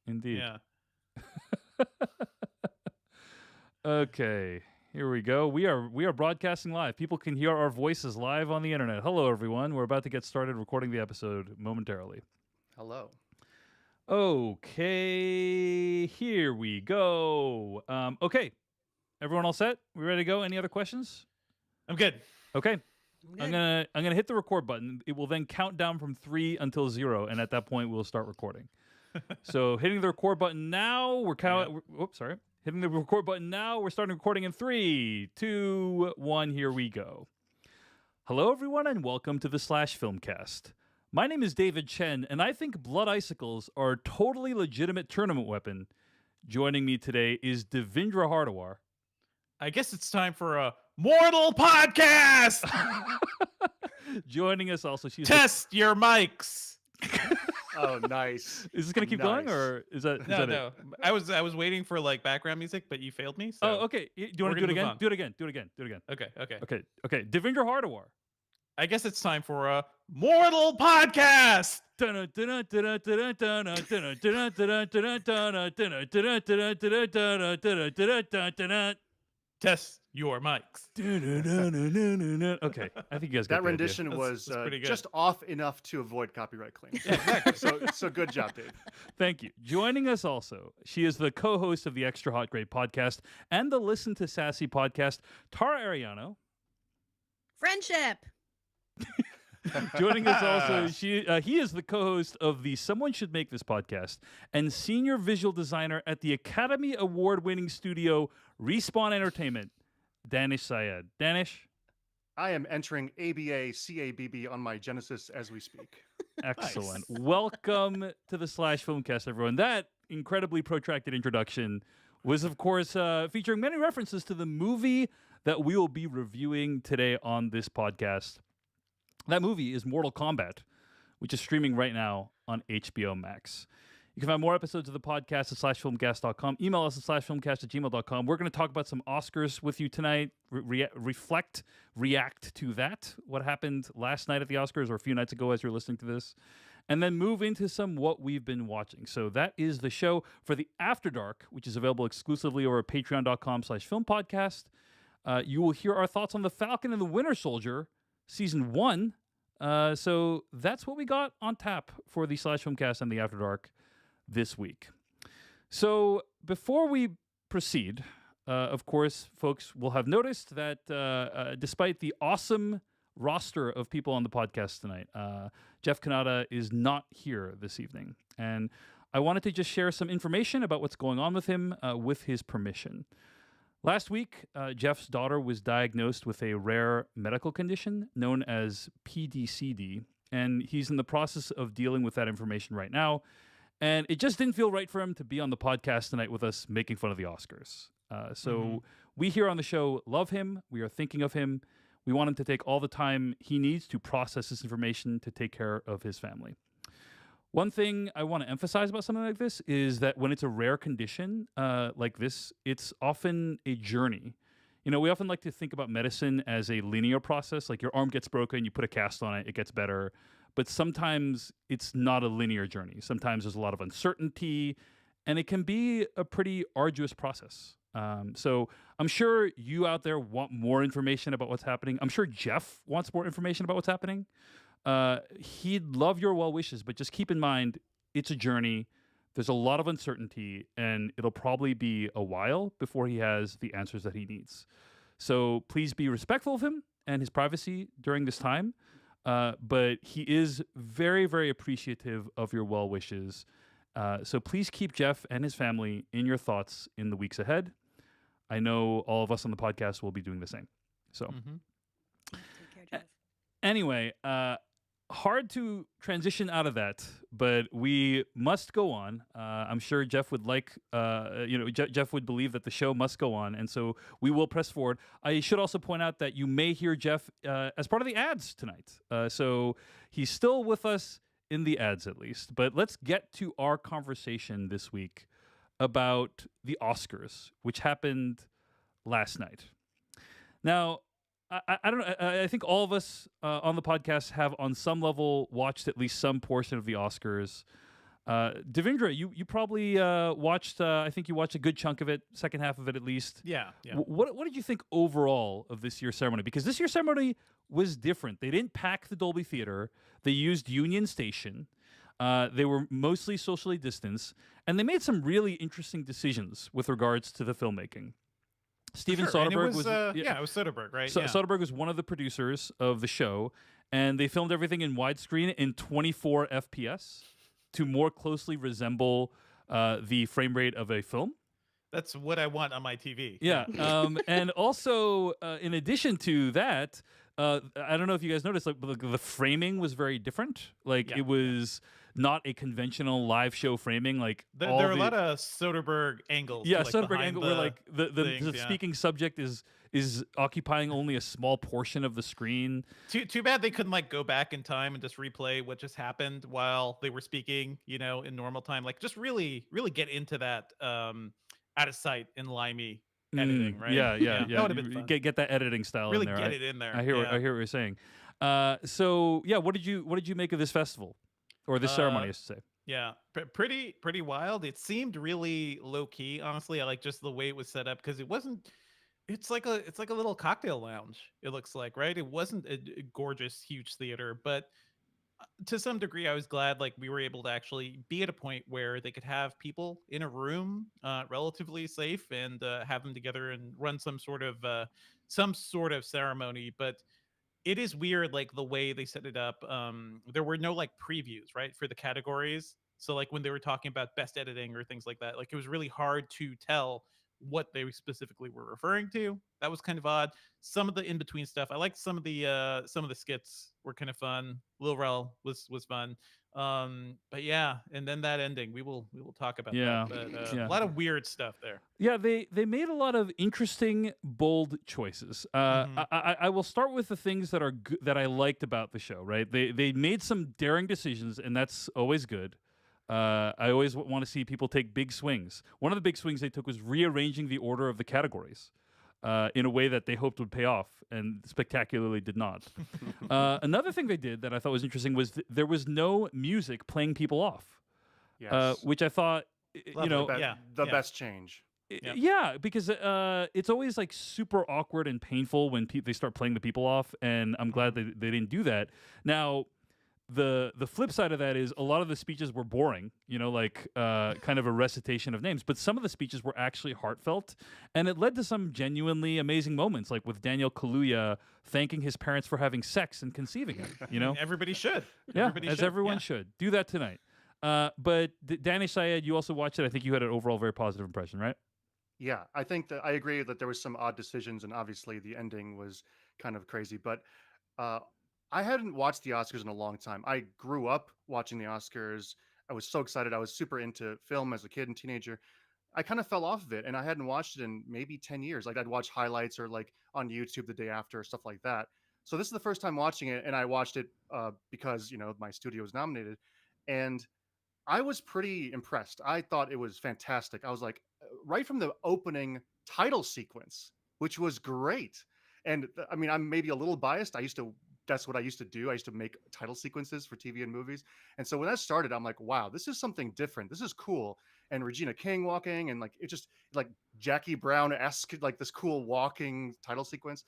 Indeed. Yeah. Okay, here we go. We are broadcasting live. People can hear our voices live on the internet. Hello, everyone. We're about to get started recording the episode momentarily. Hello. Okay, here we go. Okay, everyone all set? We ready to go? Any other questions? I'm good. Okay. I'm gonna hit the record button. It will then count down from 3 until 0, and at that point we'll start recording. So hitting the record button now, we're counting. Oops, sorry. Hitting the record button now, we're starting recording in 3, 2, 1. Here we go. Hello, everyone, and welcome to the Slash Filmcast. My name is David Chen, and I think blood icicles are a totally legitimate tournament weapon. Joining me today is Devindra Hardawar. I guess it's time for a Mortal Podcast. Joining us also, she's Test your mics. Oh, nice. Is this gonna keep going, or is that No. I was waiting for like background music, but you failed me. So Oh, okay. Do you want to do it again? on. Do it again. Do it again. Do it again. Okay. Devindra Hardawar. I guess it's time for a Mortal Podcast. Test your mics. Okay, I think you guys got That the rendition idea. was pretty good. just off enough to avoid copyright claims. So good job, Dave. Thank you. Joining us also, she is the co-host of the Extra Hot Grade podcast and the Listen to Sassy podcast, Tara Ariano. Friendship. Joining us also, he is the co-host of the Someone Should Make This podcast and senior visual designer at the Academy Award-winning studio Respawn Entertainment, Daanish Syed. Daanish? I am entering ABA CABB on my Genesis as we speak. Excellent. Welcome to the Slash Filmcast, everyone. That incredibly protracted introduction was, of course, featuring many references to the movie that we will be reviewing today on this podcast. That movie is Mortal Kombat, which is streaming right now on HBO Max. You can find more episodes of the podcast at slashfilmcast.com. Email us at slashfilmcast@gmail.com. We're going to talk about some Oscars with you tonight, react to that, what happened last night at the Oscars or a few nights ago as you're listening to this, and then move into some what we've been watching. So that is the show for the After Dark, which is available exclusively over at patreon.com/filmpodcast. You will hear our thoughts on The Falcon and the Winter Soldier, Season 1. So that's what we got on tap for the Slash Filmcast and the After Dark this week. So before we proceed, of course, folks will have noticed that despite the awesome roster of people on the podcast tonight, Jeff Kanata is not here this evening. And I wanted to just share some information about what's going on with him with his permission. Last week, Jeff's daughter was diagnosed with a rare medical condition known as PDCD, and he's in the process of dealing with that information right now. And it just didn't feel right for him to be on the podcast tonight with us making fun of the Oscars. We here on the show love him. We are thinking of him. We want him to take all the time he needs to process this information to take care of his family. One thing I want to emphasize about something like this is that when it's a rare condition like this, it's often a journey. You know, we often like to think about medicine as a linear process, like your arm gets broken, you put a cast on it, it gets better. But sometimes it's not a linear journey. Sometimes there's a lot of uncertainty, and it can be a pretty arduous process. So I'm sure you out there want more information about what's happening. I'm sure Jeff wants more information about what's happening. He'd love your well wishes, but just keep in mind, it's a journey. There's a lot of uncertainty, and it'll probably be a while before he has the answers that he needs. So please be respectful of him and his privacy during this time. But he is very, very appreciative of your well wishes. So please keep Jeff and his family in your thoughts in the weeks ahead. I know all of us on the podcast will be doing the same. So Take care, Jeff. anyway, hard to transition out of that, but we must go on. I'm sure Jeff would like, Jeff would believe that the show must go on, and so we will press forward. I should also point out that you may hear Jeff as part of the ads tonight. So he's still with us in the ads at least. But let's get to our conversation this week about the Oscars, which happened last night. Now, I don't know. I think all of us on the podcast have, on some level, watched at least some portion of the Oscars. Devindra, you probably watched. I think you watched a good chunk of it, second half of it at least. Yeah, yeah. What did you think overall of this year's ceremony? Because this year's ceremony was different. They didn't pack the Dolby Theater. They used Union Station. They were mostly socially distanced, and they made some really interesting decisions with regards to the filmmaking. Steven Sure, and it Soderbergh was, it was Soderbergh, right? Yeah. Soderbergh was one of the producers of the show, and they filmed everything in widescreen in 24 FPS to more closely resemble the frame rate of a film. That's what I want on my TV. Yeah. And also, in addition to that, I don't know if you guys noticed, like the framing was very different. Like Yeah. it was not a conventional live show framing. Like There are a lot of Soderbergh angles. yeah, like, Soderbergh behind angle where like the things, yeah. speaking subject is occupying only a small portion of the screen. Too bad they couldn't like go back in time and just replay what just happened while they were speaking, in normal time. Like just really get into that out of sight and limey editing, right? Yeah. That would have been You fun. Get that editing style Really in there. get it in there. I hear yeah. what you're saying. So yeah, what did you make of this festival or this ceremony? I should say. Yeah, pretty wild. It seemed really low key, honestly. I like just the way it was set up because it wasn't. It's like a little cocktail lounge. It looks like, right? It wasn't a gorgeous, huge theater, but to some degree, I was glad like we were able to actually be at a point where they could have people in a room, relatively safe, and have them together and run some sort of ceremony. But it is weird, like the way they set it up. There were no like previews, right, for the categories. So like when they were talking about best editing or things like that, like it was really hard to tell what they specifically were referring to. That was kind of odd. Some of the in between stuff, I liked some of the skits were kind of fun. Lil Rel was fun. But yeah, and then that ending, we will talk about Yeah. that. But Yeah. a lot of weird stuff there. Yeah, they made a lot of interesting, bold choices. I will start with the things that are that I liked about the show. Right, they made some daring decisions, and that's always good. I always want to see people take big swings. One of the big swings they took was rearranging the order of the categories in a way that they hoped would pay off, and spectacularly did not. Another thing they did that I thought was interesting was there was no music playing people off, Yes. which I thought, the best change. Yep. Yeah, because it's always like super awkward and painful when they start playing the people off, and I'm glad they didn't do that. Now, the flip side of that is a lot of the speeches were boring, like kind of a recitation of names, but some of the speeches were actually heartfelt, and it led to some genuinely amazing moments, like with Daniel Kaluuya thanking his parents for having sex and conceiving him. Everybody should. Yeah, Everybody as should. everyone Yeah. should. Do that tonight. But Daanish, Syed, you also watched it. I think you had an overall very positive impression, right? Yeah, I think that I agree that there was some odd decisions, and obviously the ending was kind of crazy. But I hadn't watched the Oscars in a long time. I grew up watching the Oscars. I was so excited. I was super into film as a kid and teenager. I kind of fell off of it, and I hadn't watched it in maybe 10 years. Like I'd watch highlights or like on YouTube the day after or stuff like that. So this is the first time watching it, and I watched it because my studio was nominated, and I was pretty impressed. I thought it was fantastic. I was like, right from the opening title sequence, which was great. And I mean, I'm maybe a little biased. That's what I used to do. I used to make title sequences for TV and movies. And so when that started, I'm like, wow, this is something different. This is cool. And Regina King walking, and like, it just like Jackie Brown-esque, like this cool walking title sequence.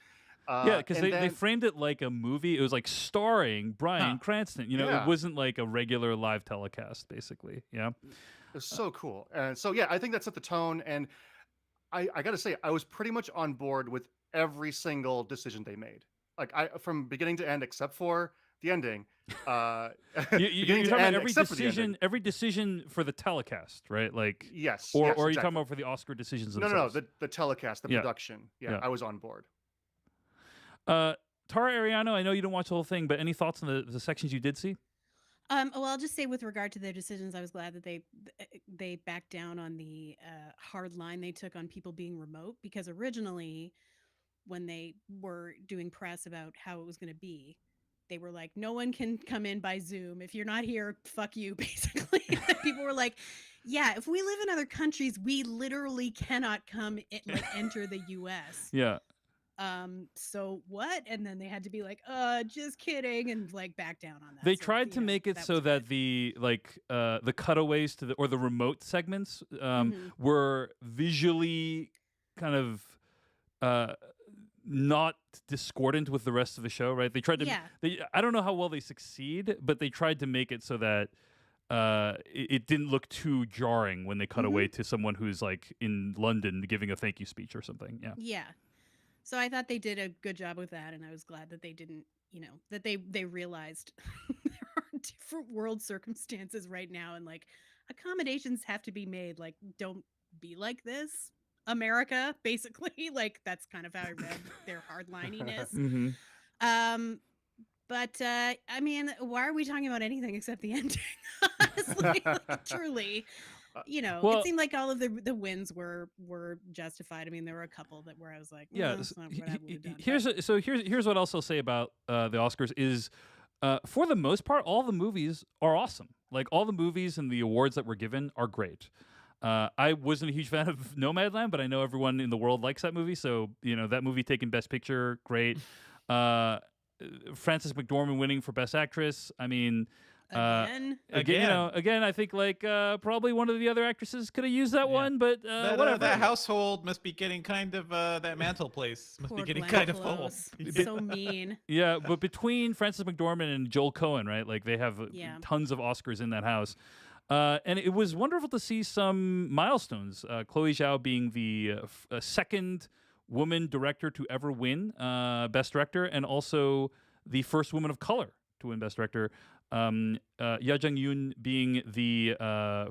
Yeah, because they then- framed it like a movie. It was like starring Bryan Huh. Cranston. Yeah. It wasn't like a regular live telecast, basically. Yeah. It was so cool. And so, yeah, I think that set the tone. And I got to say, I was pretty much on board with every single decision they made. Like from beginning to end, except for the ending. You're Beginning to talking about end, every except for the ending. decision, for the telecast, right? Like, Yes. or yes, are you exactly. talking about for the Oscar decisions No, themselves? the telecast, the Yeah. production. Yeah, Yeah. I was on board. Tara Ariano, I know you didn't watch the whole thing, but any thoughts on the sections you did see? Well, I'll just say with regard to their decisions, I was glad that they backed down on the hard line they took on people being remote, because originally, when they were doing press about how it was going to be, they were like, no one can come in by Zoom. If you're not here, fuck you, basically. People were like, yeah, if we live in other countries, we literally cannot enter the US. Yeah. So what? And then they had to be like, just kidding, and like back down on that. They So, tried to make it that so was that good. the cutaways to the remote segments Mhm. were visually kind of uh, not discordant with the rest of the show, right? They tried to. Yeah. I don't know how well they succeed, but they tried to make it so that it didn't look too jarring when they cut Mhm. away to someone who's like in London giving a thank you speech or something. Yeah. Yeah. So I thought they did a good job with that, and I was glad that they didn't, that they realized there are different world circumstances right now, and like accommodations have to be made. Like, don't be like this, America. Basically, like that's kind of how I read their hardlininess. Mm-hmm. But I mean, why are we talking about anything except the ending? Honestly, like, truly, it Well, seemed like all of the wins were justified. I mean, there were a couple that where I was like, yeah. that's not what I would have done. Here's what else I'll say about the Oscars is, for the most part, all the movies are awesome. Like all the movies and the awards that were given are great. I wasn't a huge fan of Nomadland, but I know everyone in the world likes that movie. So that movie taking Best Picture, great. Frances McDormand winning for Best Actress. I mean, Again, again, I think like probably one of the other actresses could have used that one, but whatever. That household must be getting kind of that mantle place must poor be getting Glenn kind of full. Close. So mean. Yeah, but between Frances McDormand and Joel Cohen, right? Like they have Yeah. tons of Oscars in that house. And it was wonderful to see some milestones. Chloe Zhao being the second woman director to ever win Best Director, and also the first woman of color to win Best Director. Ya Jung-yoon being the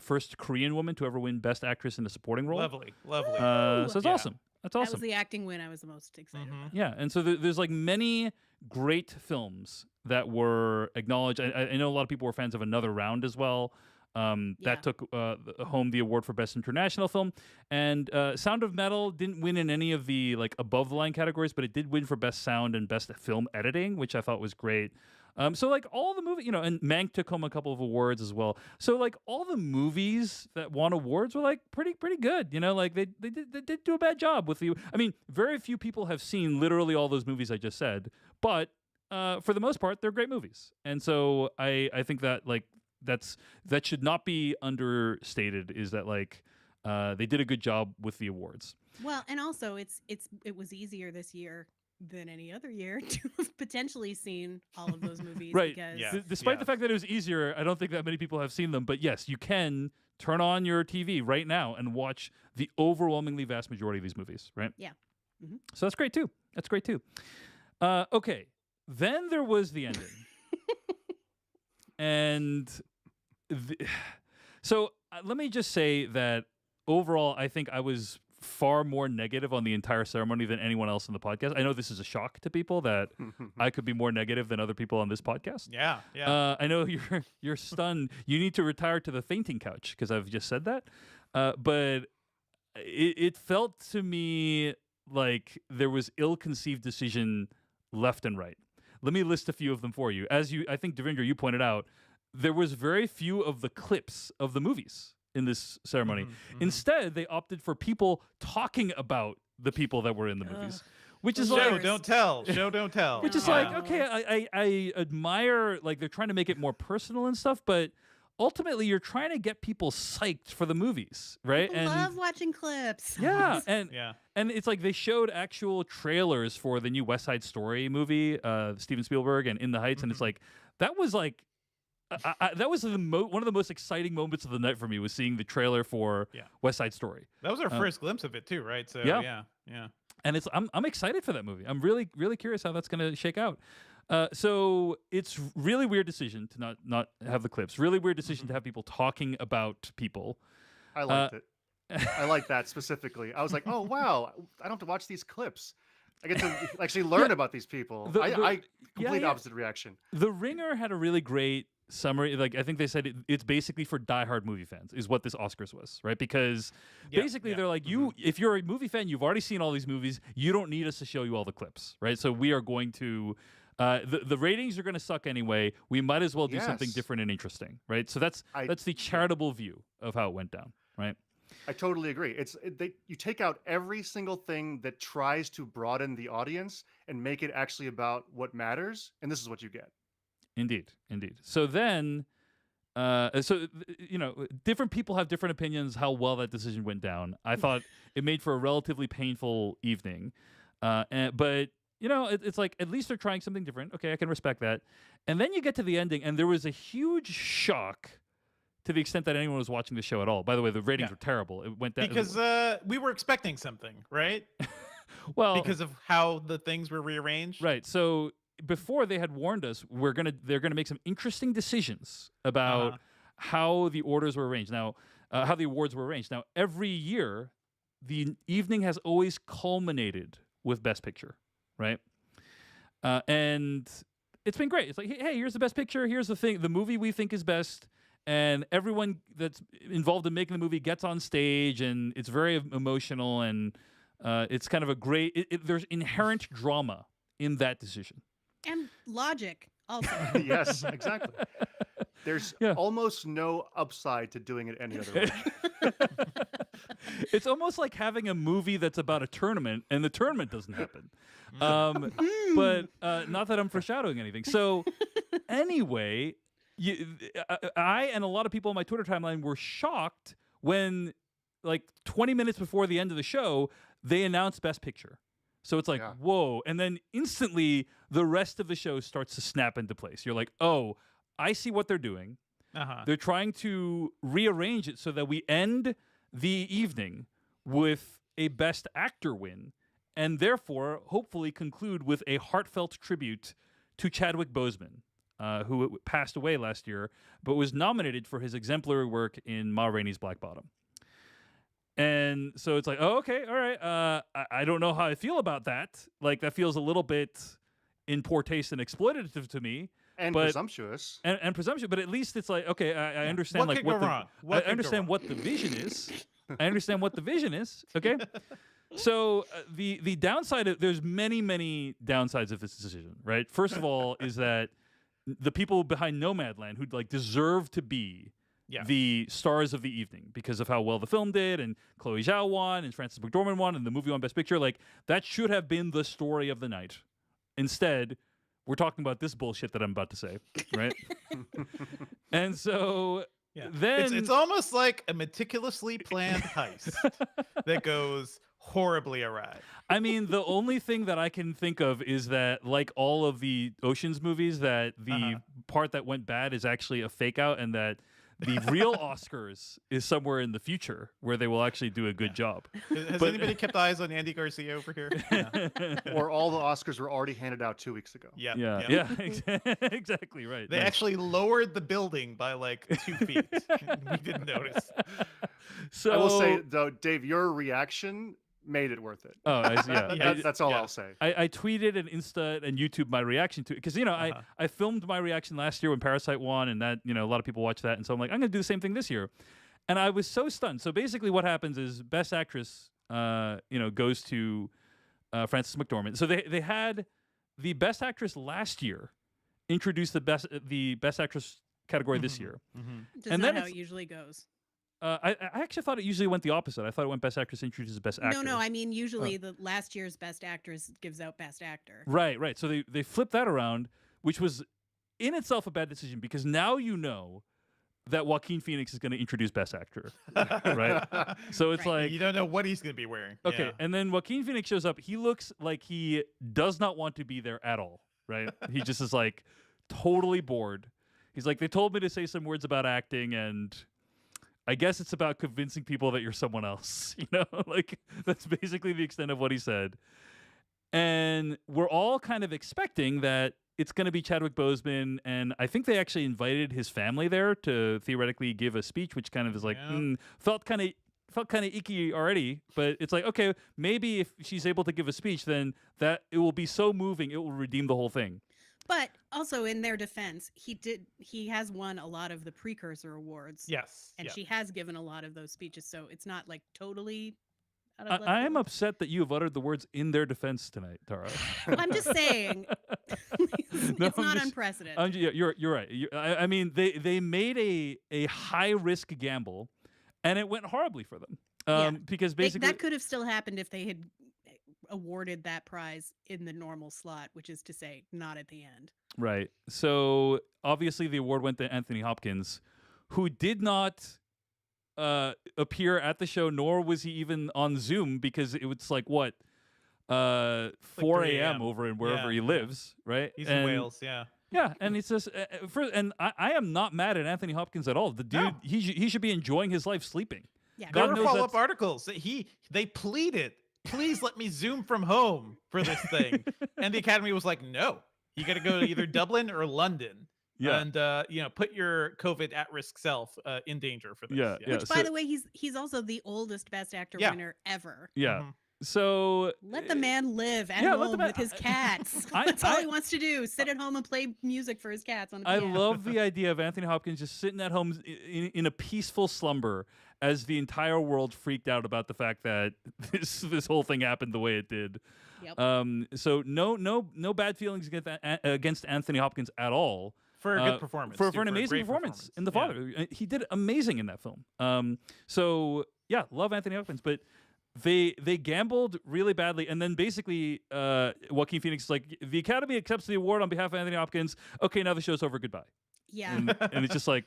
first Korean woman to ever win Best Actress in a supporting role. Lovely. So it's Yeah. awesome. That's That awesome. was the acting win I was the most excited Mhm. about. Yeah, and so there's like many great films that were acknowledged. I know a lot of people were fans of Another Round as well. Yeah. That took home the award for Best International Film. And Sound of Metal didn't win in any of the like above the line categories, but it did win for Best Sound and Best Film Editing, which I thought was great. So like all the movies, and Mank took home a couple of awards as well. So like all the movies that won awards were like pretty good. Like they did do a bad job with the. I mean, very few people have seen literally all those movies I just said, but for the most part, they're great movies. And so I think that like that should not be understated. Is that like they did a good job with the awards. Well, and also it was easier this year than any other year to have potentially seen all of those movies. Right. Because Yeah. Despite the fact that it was easier, I don't think that many people have seen them. But yes, you can turn on your TV right now and watch the overwhelmingly vast majority of these movies, right? Yeah. Mhm. So that's great too. Okay. Then there was the ending. And so let me just say that overall, I think I was far more negative on the entire ceremony than anyone else in the podcast. I know this is a shock to people that I could be more negative than other people on this podcast. Yeah. I know you're stunned. You need to retire to the fainting couch because I've just said that. But it felt to me like there was ill-conceived decision left and right. Let me list a few of them for you. I think Devendra, you pointed out, there was very few of the clips of the movies in this ceremony. Mhm. Instead, they opted for people talking about the people that were in the movies, which is Show, like Show, don't tell. Show, don't tell. which is No. like, okay, I admire, like, they're trying to make it more personal and stuff, but ultimately you're trying to get people psyched for the movies, right? People love watching clips. Yeah, and Yeah. and it's like they showed actual trailers for the new West Side Story movie, Steven Spielberg and In the Heights, and it's like that was like that was one of the most exciting moments of the night for me was seeing the trailer for Yeah. West Side Story. That was our first glimpse of it too, right? So Yeah. yeah. And I'm excited for that movie. I'm really curious how that's going to shake out. So it's really weird decision to not have the clips. Really weird decision to have people talking about people. I liked it. I like that specifically. I was like, oh wow, I don't have to watch these clips. I get to actually learn about these people. I complete opposite reaction. The Ringer had a really great summary. Like I think they said it's basically for diehard movie fans is what this Oscars was, right? Because basically they're like, if you're a movie fan, you've already seen all these movies. You don't need us to show you all the clips, right? So we are going to. The ratings are going to suck anyway. We might as well do something different and interesting, right? So that's the charitable view of how it went down, right? I totally agree. You take out every single thing that tries to broaden the audience and make it actually about what matters, and this is what you get. Indeed, indeed. So then, different people have different opinions how well that decision went down. I thought it made for a relatively painful evening, but it's like at least they're trying something different. Okay, I can respect that. And then you get to the ending, and there was a huge shock to the extent that anyone was watching the show at all. By the way, the ratings were terrible. It went down because we were expecting something, right? Well, because of how the things were rearranged. Right. So before they had warned us, they're gonna make some interesting decisions about how the orders were arranged. Now, how the awards were arranged. Now, every year, the evening has always culminated with Best Picture, right? And it's been great. It's like, hey, here's the Best Picture. Here's the movie we think is best. And everyone that's involved in making the movie gets on stage, and it's very emotional, and it's kind of a great. There's inherent drama in that decision, and logic also. Yes, exactly. There's almost no upside to doing it any other way. It's almost like having a movie that's about a tournament, and the tournament doesn't happen. But not that I'm foreshadowing anything. So anyway. I and a lot of people on my Twitter timeline were shocked when, like 20 minutes before the end of the show, they announced Best Picture. So it's like, whoa. And then instantly, the rest of the show starts to snap into place. You're like, oh, I see what they're doing. They're trying to rearrange it so that we end the evening with a Best Actor win, and therefore, hopefully conclude with a heartfelt tribute to Chadwick Boseman. Who passed away last year, but was nominated for his exemplary work in Ma Rainey's Black Bottom. And so it's like, oh, okay, all right. I don't know how I feel about that. Like, that feels a little bit in poor taste and exploitative to me. And presumptuous. And presumptuous, but at least it's like, okay, I understand. What like could go wrong? I understand what the vision is. I understand what the vision is. Okay. So the downside, there's many downsides of this decision, right? First of all, is that the people behind Nomadland who deserve to be the stars of the evening because of how well the film did, and Chloe Zhao won, and Frances McDormand won, and the movie won Best Picture. Like, that should have been the story of the night. Instead, we're talking about this bullshit that I'm about to say, right? And so then it's almost like a meticulously planned heist that goes horribly awry. I mean, the only thing that I can think of is that, like all of the Ocean's movies, that the part that went bad is actually a fake out, and that the real Oscars is somewhere in the future where they will actually do a good job. Has anybody kept eyes on Andy Garcia over here? Or all the Oscars were already handed out 2 weeks ago. Yeah, exactly right. They actually lowered the building by like 2 feet. We didn't notice. So I will say, though, Dave, your reaction made it worth it. Oh, that's all I'll say. I tweeted and Insta and YouTube my reaction to it because I filmed my reaction last year when Parasite won, and that a lot of people watched that, and so I'm like, I'm going to do the same thing this year, and I was so stunned. So basically, what happens is Best Actress, goes to Frances McDormand. So they had the Best Actress last year introduce the Best Actress category this year. That's not how it usually goes. I actually thought it usually went the opposite. I thought it went Best Actress introduces Best Actor. No, I mean usually the last year's Best Actress gives out Best Actor. Right. So they flipped that around, which was in itself a bad decision because now you know that Joaquin Phoenix is going to introduce Best Actor, right? So it's like you don't know what he's going to be wearing. Okay, and then Joaquin Phoenix shows up. He looks like he does not want to be there at all, right? He just is like totally bored. He's like, they told me to say some words about acting, and I guess it's about convincing people that you're someone else, like that's basically the extent of what he said. And we're all kind of expecting that it's going to be Chadwick Boseman, and I think they actually invited his family there to theoretically give a speech, which kind of is like felt kind of icky already. But it's like, okay, maybe if she's able to give a speech, then that it will be so moving, it will redeem the whole thing. But also, in their defense, he has won a lot of the precursor awards. Yes. And she has given a lot of those speeches, so it's not like totally out of left I am field. upset that you have uttered the words in their defense tonight, Tara. I'm just saying, it's not unprecedented. You're right. I mean, they made a high risk gamble, and it went horribly for them. Yeah. Because basically that could have still happened if they had awarded that prize in the normal slot, which is to say, not at the end. right. So obviously the award went to Anthony Hopkins, who did not appear at the show, nor was he even on Zoom because it was like what 4 3 a.m. a.m. over in wherever he Yeah. lives, right? He's in Wales, yeah. Yeah, and it's just I am not mad at Anthony Hopkins at all. The dude, No. he should be enjoying his life sleeping. Yeah, God There were knows follow-up that's- articles. They pleaded, please let me Zoom from home for this thing. And the Academy was like, no, you got to go to either Dublin or London. Yeah. And put your COVID at-risk self in danger for this. Yeah, yeah. which, by the way, he's also the oldest Best Actor Yeah. winner ever. Yeah. Mhm. So Let the man live at yeah, let the home man- with his cats. I- That's all I- he wants to do. Sit at home and play music for his cats on the I piano. love the idea of Anthony Hopkins just sitting at home in a peaceful slumber as the entire world freaked out about the fact that this whole thing happened the way it did. Yep. So no bad feelings against Anthony Hopkins at all. For a good performance. For too, an a amazing great performance in The Yeah. Father. He did amazing in that film. So yeah, love Anthony Hopkins, but they gambled really badly, and then basically Joaquin Phoenix is like, the Academy accepts the award on behalf of Anthony Hopkins. Okay, now the show's over. Goodbye. Yeah. And it's just like,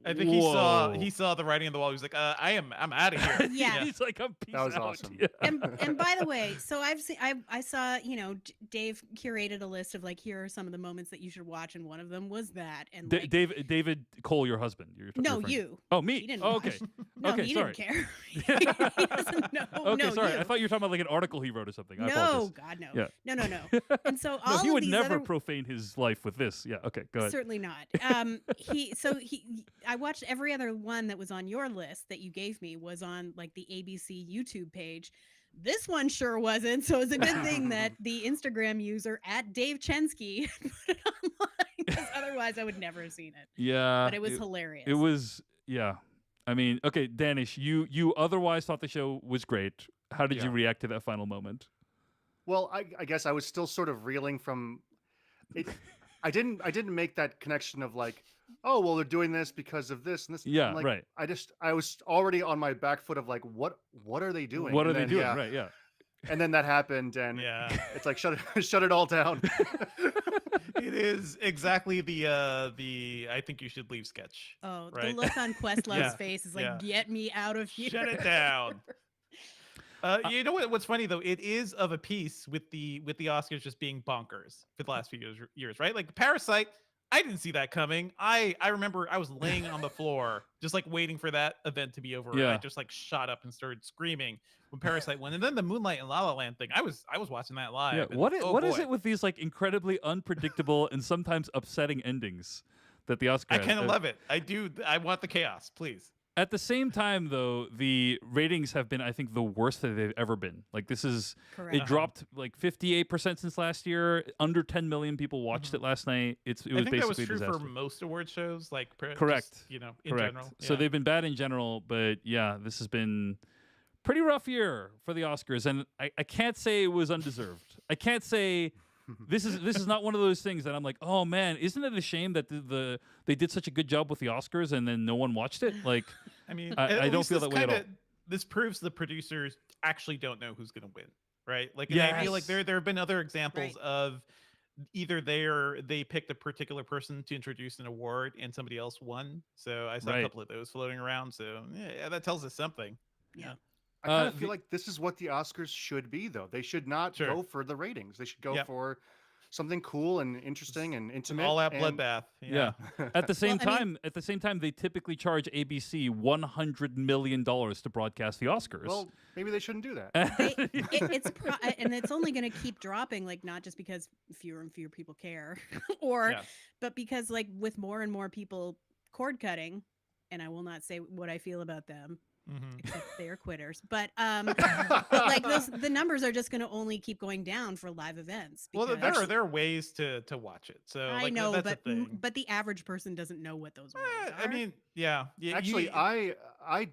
I think whoa. he saw the writing on the wall. He was like, I'm out of here. Yeah. He's like, I'm peace That was out. awesome. Yeah. and by the way, so I saw, Dave curated a list of like, here are some of the moments that you should watch, and one of them was that. And like, David Cole, your husband. no, referring to. you. Oh, me. He didn't Oh, watch. okay. No, Okay, he sorry. didn't care. He doesn't know. Okay, no, sorry. you. I thought you were talking about like an article he wrote or something. I No, apologize. God, no. Yeah. No. And so all No, he of would these never other profane his life with this. Yeah. Okay. Go ahead. certainly not. I watched every other one that was on your list that you gave me was on like the ABC YouTube page. This one sure wasn't, so it's a good thing that the Instagram user at Dave Chensky put it online, because otherwise I would never have seen it. Yeah. But it was hilarious. It was. Yeah. I mean, okay, Daanish, you otherwise thought the show was great. How did you Yeah. react to that final moment? Well, I guess I was still sort of reeling from it. I didn't make that connection of like, oh well, they're doing this because of this and this. Yeah, I'm like, right. I was already on my back foot of like, what are they doing? What are And they then, doing? yeah, Right. Yeah. And then that happened, and Yeah. it's like shut it all down. It is exactly the I think you should leave sketch. Oh, the right? look on Questlove's Yeah, face is like, yeah. get me out of here. Shut it down. You know what's funny though? It is of a piece with the Oscars just being bonkers for the last few years, right? Like Parasite, I didn't see that coming. I remember I was laying on the floor just like waiting for that event to be over. And Yeah. I just like shot up and started screaming when Parasite went. And then the Moonlight and La La Land thing, I was watching that live. Yeah. and, What is boy. it with these like incredibly unpredictable and sometimes upsetting endings that the Oscars? I kind of love it. I do. I want the chaos, please. At the same time, though, the ratings have been, I think, the worst that they've ever been. Like this is, Correct. it dropped like 58% since last year. Under 10 million people watched Mhm. it last night. It was I think that was basically true a disaster. for most award shows. Like Correct. just, in Correct. general. So Yeah. they've been bad in general, but yeah, this has been pretty rough year for the Oscars, and I can't say it was undeserved. I can't say this is not one of those things that I'm like, oh man, isn't it a shame that they did such a good job with the Oscars and then no one watched it? Like, I mean, I at don't least feel this that way at all. This proves the producers actually don't know who's going to win, right? Like, and I feel like Yes. there have been other examples Right. of either they picked a particular person to introduce an award and somebody else won. So I saw Right. a couple of those floating around. So yeah, that tells us something. I kind of the- feel like this is what the Oscars should be, though. They should not Sure. go for the ratings. They should go Yep. for something cool and interesting and It's an intimate. all-out and- bloodbath. yeah. At the same Well, I time, they typically charge ABC $100 million to broadcast the Oscars. Well, maybe they shouldn't do that. And it's only going to keep dropping, like not just because fewer and fewer people care, Yeah. but because like with more and more people cord cutting, and I will not say what I feel about them, Mhm. except they are quitters. But like the numbers are just going to only keep going down for live events. Well, because- there are ways to watch it. So I like, know, that's but the thing. but the average person doesn't know what those ways are. I mean, yeah. Actually, you, I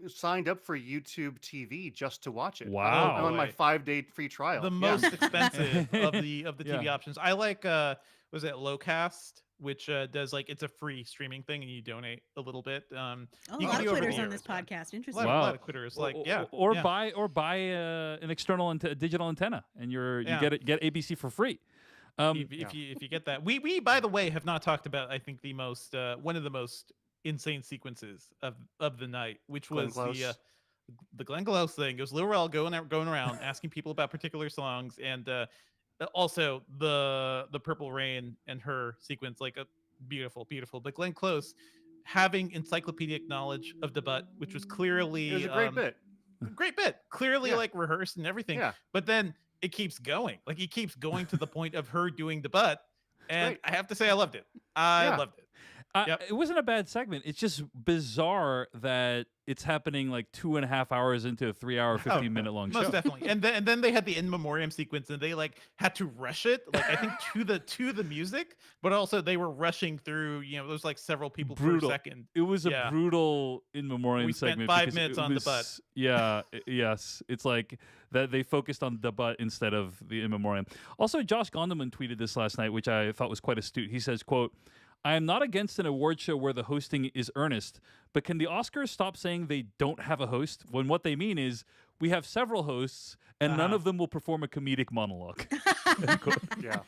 signed up for YouTube TV just to watch it. Wow. I'm on my Boy. 5-day free trial. the Yeah. most expensive of the TV Yeah. options. I like was it Lowcast, which does like it's a free streaming thing, and you donate a little bit. Oh, a you lot can of do over Twitters the on this years, yeah. podcast. A Interesting. lot, a lot Wow. of quitters, like yeah, or yeah. buy an external digital antenna, and you Yeah. get ABC for free. If you get that, we by the way have not talked about I think the most one of the most insane sequences of the night, which Glenn was Close. the Glenn Close thing. It was Lil Rel going around asking people about particular songs, and also the Purple Rain and her sequence, like a beautiful. But Glenn Close having encyclopedic knowledge of the butt, which was clearly It was a great bit. great bit, clearly Yeah. like rehearsed and everything. Yeah. But then it keeps going. Like he keeps going to the point of her doing the butt. And great. I have to say I loved it. I Yeah. loved it. Yep. It wasn't a bad segment. It's just bizarre that it's happening like 2.5 hours into a 3-hour, 15-minute long show. Most definitely. And then they had the in memoriam sequence, and they like had to rush it, like I think to the music, but also they were rushing through. You know, there's like several people Brutal. per second. It was Yeah. a brutal in memoriam We spent segment. 5 because minutes it on the butt. was- Yeah, yes. It's like that they focused on the butt instead of the in memoriam. Also, Josh Gondelman tweeted this last night, which I thought was quite astute. He says, quote, "I am not against an award show where the hosting is earnest, but can the Oscars stop saying they don't have a host when what they mean is we have several hosts and none Uh-huh. of them will perform a comedic monologue." End quote. Yeah.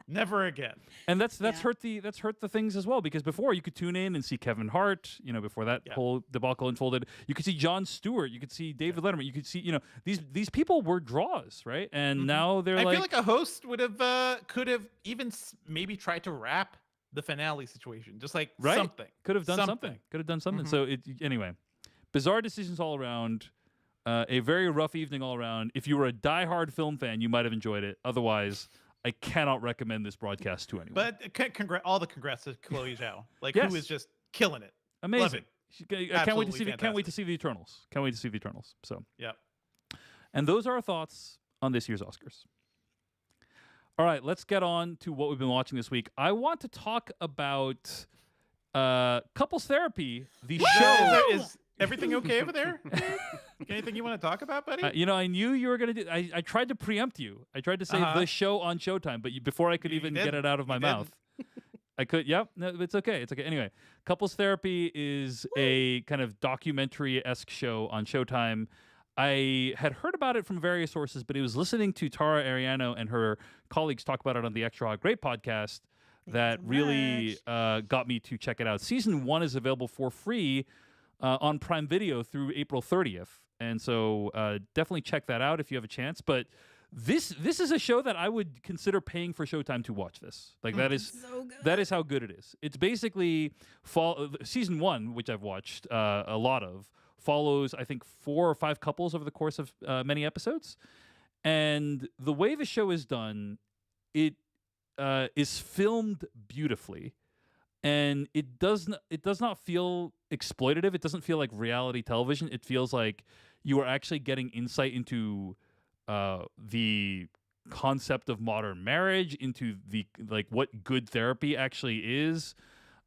Never again. And that's Yeah. hurt the things as well, because before you could tune in and see Kevin Hart, before that Yeah. whole debacle unfolded, you could see Jon Stewart, you could see David Letterman, you could see these people were draws, right? And now they're I like, feel like a host would have could have even maybe tried to wrap the finale situation, just like right, something. could have done something, Mhm. So anyway, bizarre decisions all around. A very rough evening all around. If you were a diehard film fan, you might have enjoyed it. Otherwise, I cannot recommend this broadcast to anyone. But all the congrats to Chloe Zhao, like Yes. who is just killing it. Amazing. it. I can't wait to Absolutely see. Can't wait to see the Eternals. Can't wait to see the Eternals. So, Yep. and those are our thoughts on this year's Oscars. All right, let's get on to what we've been watching this week. I want to talk about couples therapy, the show. Is everything okay over there? Anything you want to talk about, buddy? I knew you were going to do. I tried to preempt you. I tried to say Uh-huh. the show on Showtime, but before I could You even didn't. get it out of my You mouth, I could. Yep, no, it's okay. It's okay. Anyway, couples therapy is a kind of documentary-esque show on Showtime. I had heard about it from various sources, but it was listening to Tara Ariano and her colleagues talk about it on the Extra Hot Great podcast that so really got me to check it out. Season 1 is available for free on Prime Video through April 30th. And so definitely check that out if you have a chance. But this is a show that I would consider paying for Showtime to watch this. Like that is So good. that is how good it is. It's basically season 1, which I've watched a lot of, follows I think 4 or 5 couples over the course of many episodes. And the way the show is done, it is filmed beautifully, and it does not feel exploitative. It doesn't feel like reality television. It feels like you are actually getting insight into the concept of modern marriage, into the what good therapy actually is.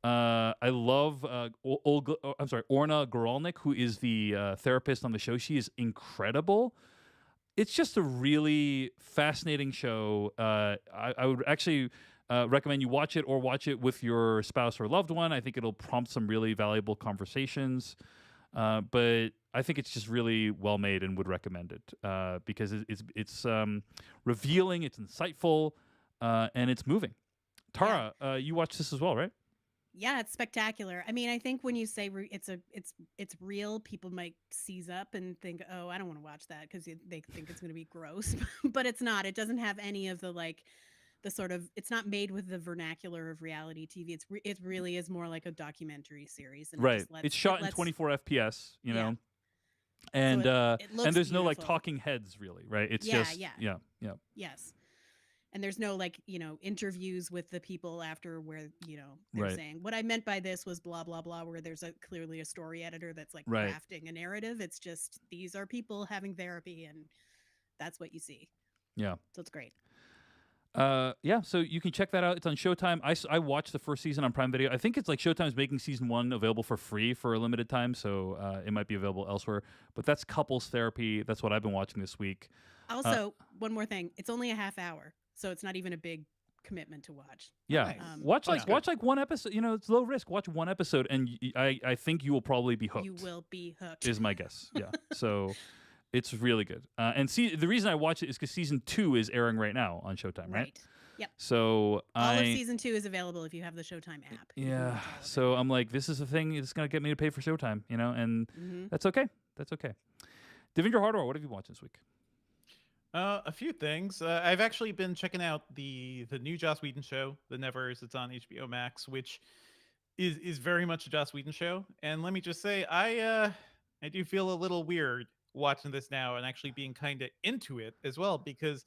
I love Orna Goralnik, who is the therapist on the show. She is incredible. It's just a really fascinating show. I would actually recommend you watch it, or watch it with your spouse or loved one. I think it'll prompt some really valuable conversations. But I think it's just really well made, and would recommend it because it's revealing, it's insightful, and it's moving. Tara, you watched this as well, right? Yeah, it's spectacular. I mean, I think when you say it's real, people might seize up and think, "Oh, I don't want to watch that," because they think it's going to be gross. But it's not. It doesn't have any of the the sort of. It's not made with the vernacular of reality TV. It really is more like a documentary series. And Right. It's shot in 24 FPS. You know. And it looks and there's no beautiful. talking heads really, right? It's Yeah, just yeah. yeah. Yes. And there's no interviews with the people after where, they're Right. saying what I meant by this was blah, blah, blah, where there's clearly a story editor that's Right. crafting a narrative. It's just, these are people having therapy, and that's what you see. Yeah. So it's great. Yeah, so you can check that out. It's on Showtime. I watched the first season on Prime Video. I think it's like Showtime's making season 1 available for free for a limited time, so it might be available elsewhere. But that's couples therapy. That's what I've been watching this week. Also, one more thing. It's only a half hour, so it's not even a big commitment to watch. Yeah, Nice. watch That's watch like one episode. You know, it's low risk. Watch one episode, and I think you will probably be hooked. You will be hooked. Is my guess. Yeah. So it's really good. And see, the reason I watch it is because season 2 is airing right now on Showtime, right? Yep. So All of season 2 is available if you have the Showtime app. You can yeah. watch all of it. So I'm like, this is a thing. It's gonna get me to pay for Showtime, you know, and Mhm. that's okay. That's okay. Devindra Hardware, what have you watched this week? A few things. I've actually been checking out the new Joss Whedon show, The Nevers. It's on HBO Max, which is very much a Joss Whedon show. And let me just say, I do feel a little weird watching this now and actually being kind of into it as well, because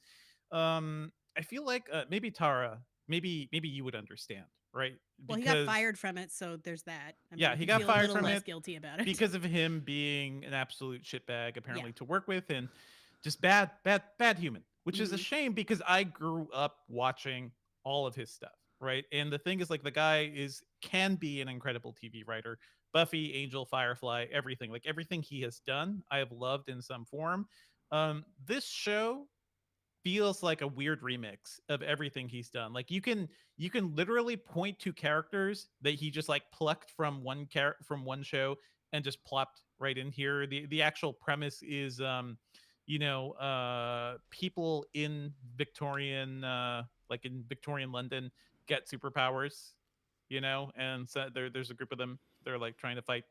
I feel like maybe Tara, maybe you would understand, right? Well, he got fired from it, so there's that. I Yeah, mean, he you got feel fired a little from less it guilty about it because of him being an absolute shitbag, apparently, to work with, and just bad human, which is a Mhm. shame because I grew up watching all of his stuff, right? And the thing is, like, the guy can be an incredible TV writer. Buffy, Angel, Firefly, everything, like everything he has done, I have loved in some form. This show feels like a weird remix of everything he's done. Like you can literally point to characters that he just like plucked from from one show and just plopped right in here. The actual premise is people in Victorian like in Victorian London get superpowers, and so there's a group of them. They're like trying to fight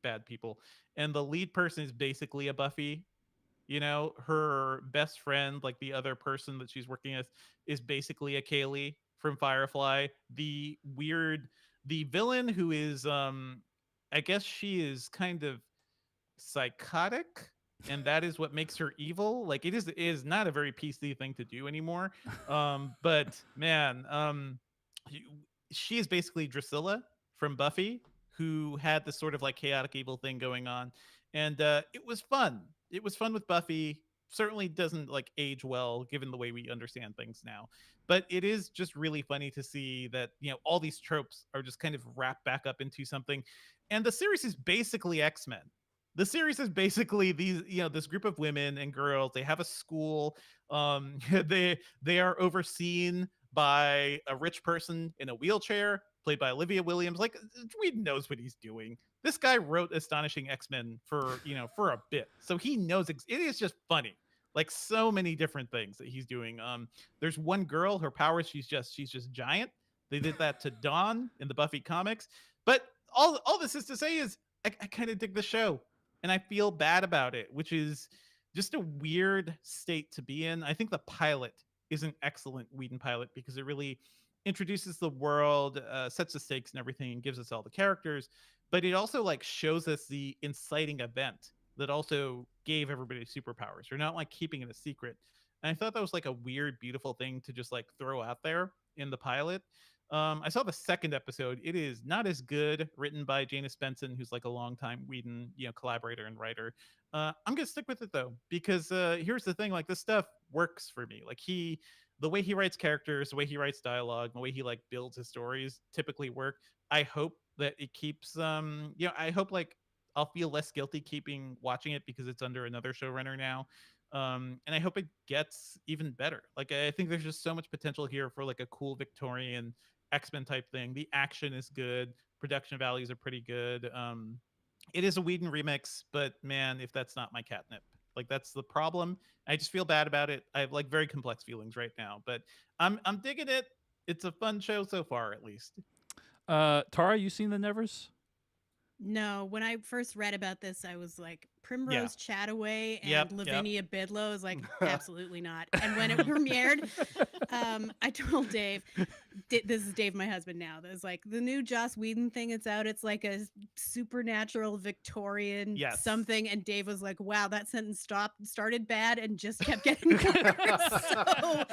bad people. And the lead person is basically a Buffy. Her best friend, like the other person that she's working with, is basically a Kaylee from Firefly. The villain, who is I guess she is kind of psychotic, and that is what makes her evil. Like it is not a very PC thing to do anymore. But man, you- she is basically Drusilla from Buffy, who had this sort of like chaotic evil thing going on, and it was fun. It was fun with Buffy. Certainly doesn't like age well given the way we understand things now, but it is just really funny to see that all these tropes are just kind of wrapped back up into something. And the series is basically X-Men. The series is basically this group of women and girls. They have a school. They are overseen by a rich person in a wheelchair, played by Olivia Williams. Like, Whedon knows what he's doing. This guy wrote Astonishing X-Men for a bit, so he knows. It is just funny, like so many different things that he's doing. There's one girl, her powers, she's just giant. They did that to Dawn in the Buffy comics. But all this is to say is I kind of dig the show, and I feel bad about it, which is just a weird state to be in. I think the pilot is an excellent Whedon pilot because it really introduces the world, sets the stakes and everything, and gives us all the characters. But it also like shows us the inciting event that also gave everybody superpowers. You're not like keeping it a secret. And I thought that was like a weird, beautiful thing to just like throw out there in the pilot. I saw the second episode. It is not as good, written by Janus Benson, who's like a longtime Whedon, collaborator and writer. I'm gonna stick with it though, because here's the thing: like this stuff works for me. Like the way he writes characters, the way he writes dialogue, the way he like builds his stories typically work. I hope that it keeps. I hope like I'll feel less guilty watching it because it's under another showrunner now. And I hope it gets even better. Like I think there's just so much potential here for like a cool Victorian X-Men type thing. The action is good. Production values are pretty good. It is a Whedon remix, but man, if that's not my catnip, like that's the problem. I just feel bad about it. I have like very complex feelings right now, but I'm digging it. It's a fun show so far, at least. Tara, you seen the Nevers? No, when I first read about this, I was like, Primrose Chataway and Yep. Lavinia Bidlow is like, absolutely not. And when it premiered, I told Dave, this is Dave, my husband now, there's like the new Joss Whedon thing that's out. It's like a supernatural Victorian something. And Dave was like, wow, that sentence started bad and just kept getting worse. So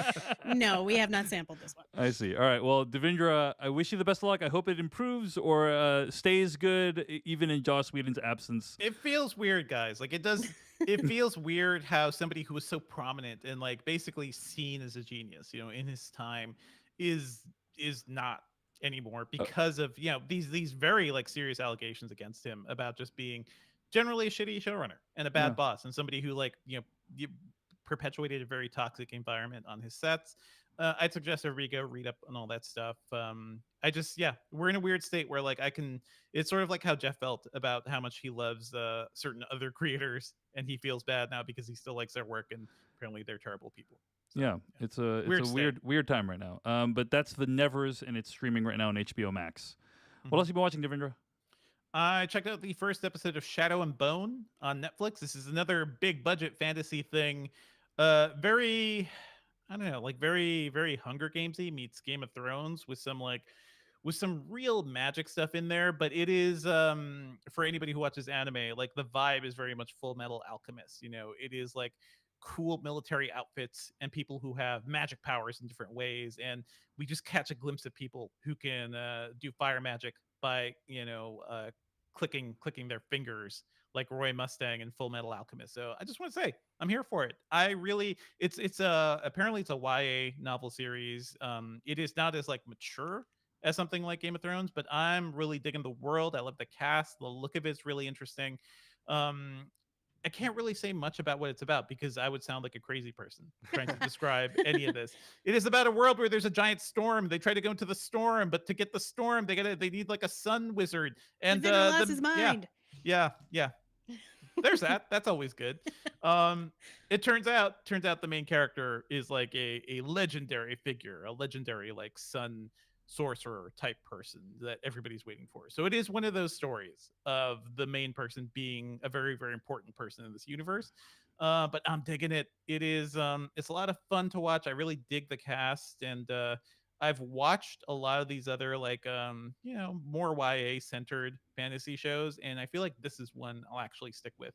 no, we have not sampled this one. I see. All right. Well, Devindra, I wish you the best of luck. I hope it improves or stays good, even in Joss Whedon's absence. It feels weird, guys. Like it does. It feels weird how somebody who was so prominent and like basically seen as a genius, in his time, is not anymore because of these very like serious allegations against him about just being generally a shitty showrunner and a bad boss and somebody who like perpetuated a very toxic environment on his sets. I'd suggest everybody go read up on all that stuff. I just, yeah, we're in a weird state where like I can. It's sort of like how Jeff felt about how much he loves certain other creators, and he feels bad now because he still likes their work, and apparently they're terrible people. So, Yeah, it's a Weird state. weird time right now. But that's The Nevers, and it's streaming right now on HBO Max. What Mhm. else you been watching, Devendra? I checked out the first episode of Shadow and Bone on Netflix. This is another big budget fantasy thing. Very, I don't know, like very Hunger Gamesy meets Game of Thrones with some real magic stuff in there. But it is for anybody who watches anime, like the vibe is very much Full Metal Alchemist. You know, it is like cool military outfits and people who have magic powers in different ways, and we just catch a glimpse of people who can do fire magic by clicking their fingers like Roy Mustang and Full Metal Alchemist. So I just want to say I'm here for it. I really it's apparently it's a YA novel series. It is not as like mature as something like Game of Thrones, but I'm really digging the world. I love the cast. The look of it's really interesting. Um, I can't really say much about what it's about because I would sound like a crazy person trying to describe any of this. It is about a world where there's a giant storm. They try to go into the storm, but to get the storm, they need like a sun wizard. And Defender lost his mind. yeah. There's that. That's always good. It turns out the main character is like a legendary figure, a legendary like sun sorcerer type person that everybody's waiting for. So it is one of those stories of the main person being a very very important person in this universe. But I'm digging it. It is it's a lot of fun to watch. I really dig the cast, and I've watched a lot of these other like more YA centered fantasy shows, and I feel like this is one I'll actually stick with.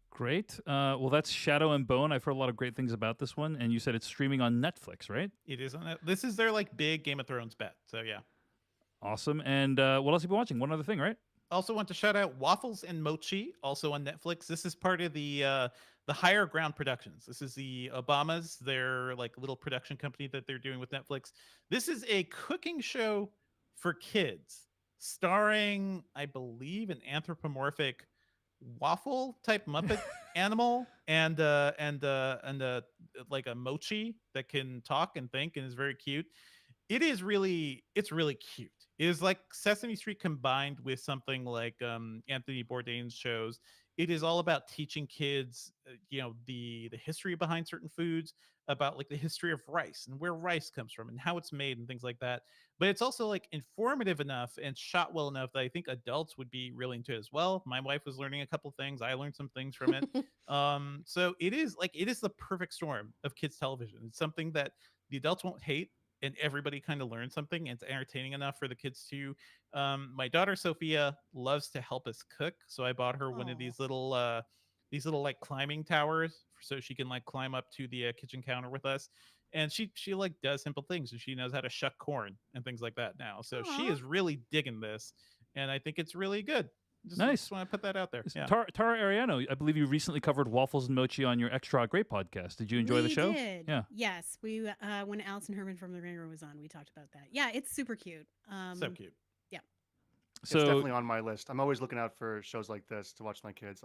Great. Well, that's Shadow and Bone. I've heard a lot of great things about this one, and you said it's streaming on Netflix, right? It is on it. This is their like big Game of Thrones bet. So yeah. Awesome. And what else have you been watching? One other thing, right? Also want to shout out Waffles and Mochi, also on Netflix. This is part of the Higher Ground Productions. This is the Obamas, their like little production company that they're doing with Netflix. This is a cooking show for kids, starring, I believe, an anthropomorphic waffle type Muppet animal and like a mochi that can talk and think and is very cute. It's really cute. It is like Sesame Street combined with something like Anthony Bourdain's shows. It is all about teaching kids, the history behind certain foods, about like the history of rice and where rice comes from and how it's made and things like that. But it's also like informative enough and shot well enough that I think adults would be really into it as well. My wife was learning a couple things. I learned some things from it. So it is the perfect storm of kids television. It's something that the adults won't hate, and everybody kind of learns something, and it's entertaining enough for the kids too. My daughter Sophia loves to help us cook, so I bought her one of Aw. these little like climbing towers so she can like climb up to the kitchen counter with us. And she like does simple things, and she knows how to shuck corn and things like that now. So she Aw. is really digging this, and I think it's really good. Nice. Just want to put that out there. Yeah. Tara Ariano, I believe you recently covered Waffles and Mochi on your Extra Great podcast. Did you enjoy the We show? did. Yeah. Yes, we when Allison Herman from the Ringer was on, we talked about that. Yeah, it's super cute. So cute. It's So definitely on my list. I'm always looking out for shows like this to watch my kids.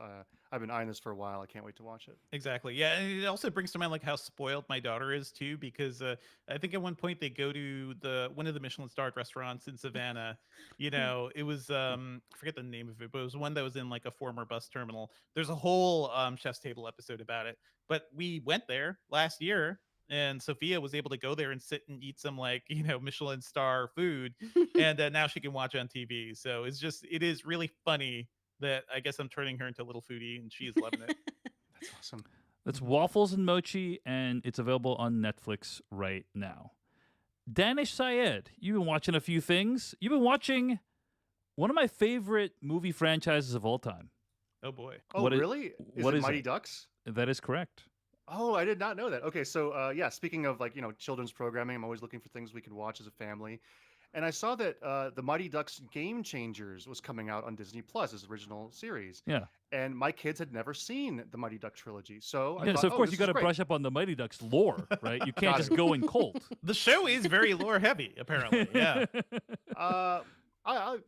I've been eyeing this for a while. I can't wait to watch it. Exactly. Yeah, and it also brings to mind like how spoiled my daughter is too, because I think at one point they go to one of the Michelin starred restaurants in Savannah. It was I forget the name of it, but it was one that was in like a former bus terminal. There's a whole Chef's Table episode about it. But we went there last year, and Sophia was able to go there and sit and eat some like Michelin star food, and now she can watch on TV. So it is really funny that I guess I'm turning her into a little foodie, and she's loving it. That's awesome. that's Waffles and Mochi, and it's available on Netflix right now. Daanish Syed, you've been watching a few things. You've been watching one of my favorite movie franchises of all time. Oh boy. Oh, What is- really? what it is Mighty it? Ducks? That is correct. Oh, I did not know that. Okay, so yeah, speaking of like children's programming, I'm always looking for things we could watch as a family, and I saw that the Mighty Ducks Game Changers was coming out on Disney Plus as original series, Yeah. and my kids had never seen the Mighty Duck trilogy, so I Yeah, thought, so of oh, course this you is got to great. brush up on the Mighty Ducks lore, right? You can't Got just it. go in cold. The show is very lore heavy, apparently. Yeah.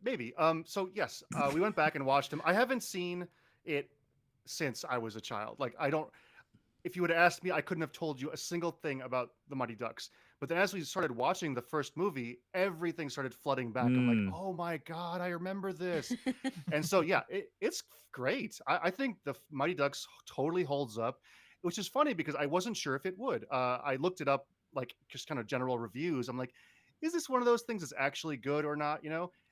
Maybe. So yes, we went back and watched them. I haven't seen it since I was a child. Like I don't. if you would have asked me, I couldn't have told you a single thing about the Mighty Ducks. But then as we started watching the first movie, everything started flooding back. I'm like, Mm. oh my God, I remember this. And so, yeah, it's great. I think the Mighty Ducks totally holds up, which is funny because I wasn't sure if it would. I looked it up, like just kind of general reviews. I'm like, is this one of those things that's actually good or not?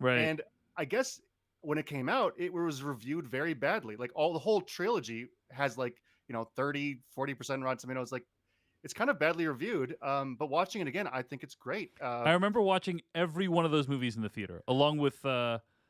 Right. And I guess when it came out, it was reviewed very badly. Like the whole trilogy has like 30-40% Rotten Tomatoes. Like it's kind of badly reviewed. But watching it again, I think it's great. I remember watching every one of those movies in the theater, along with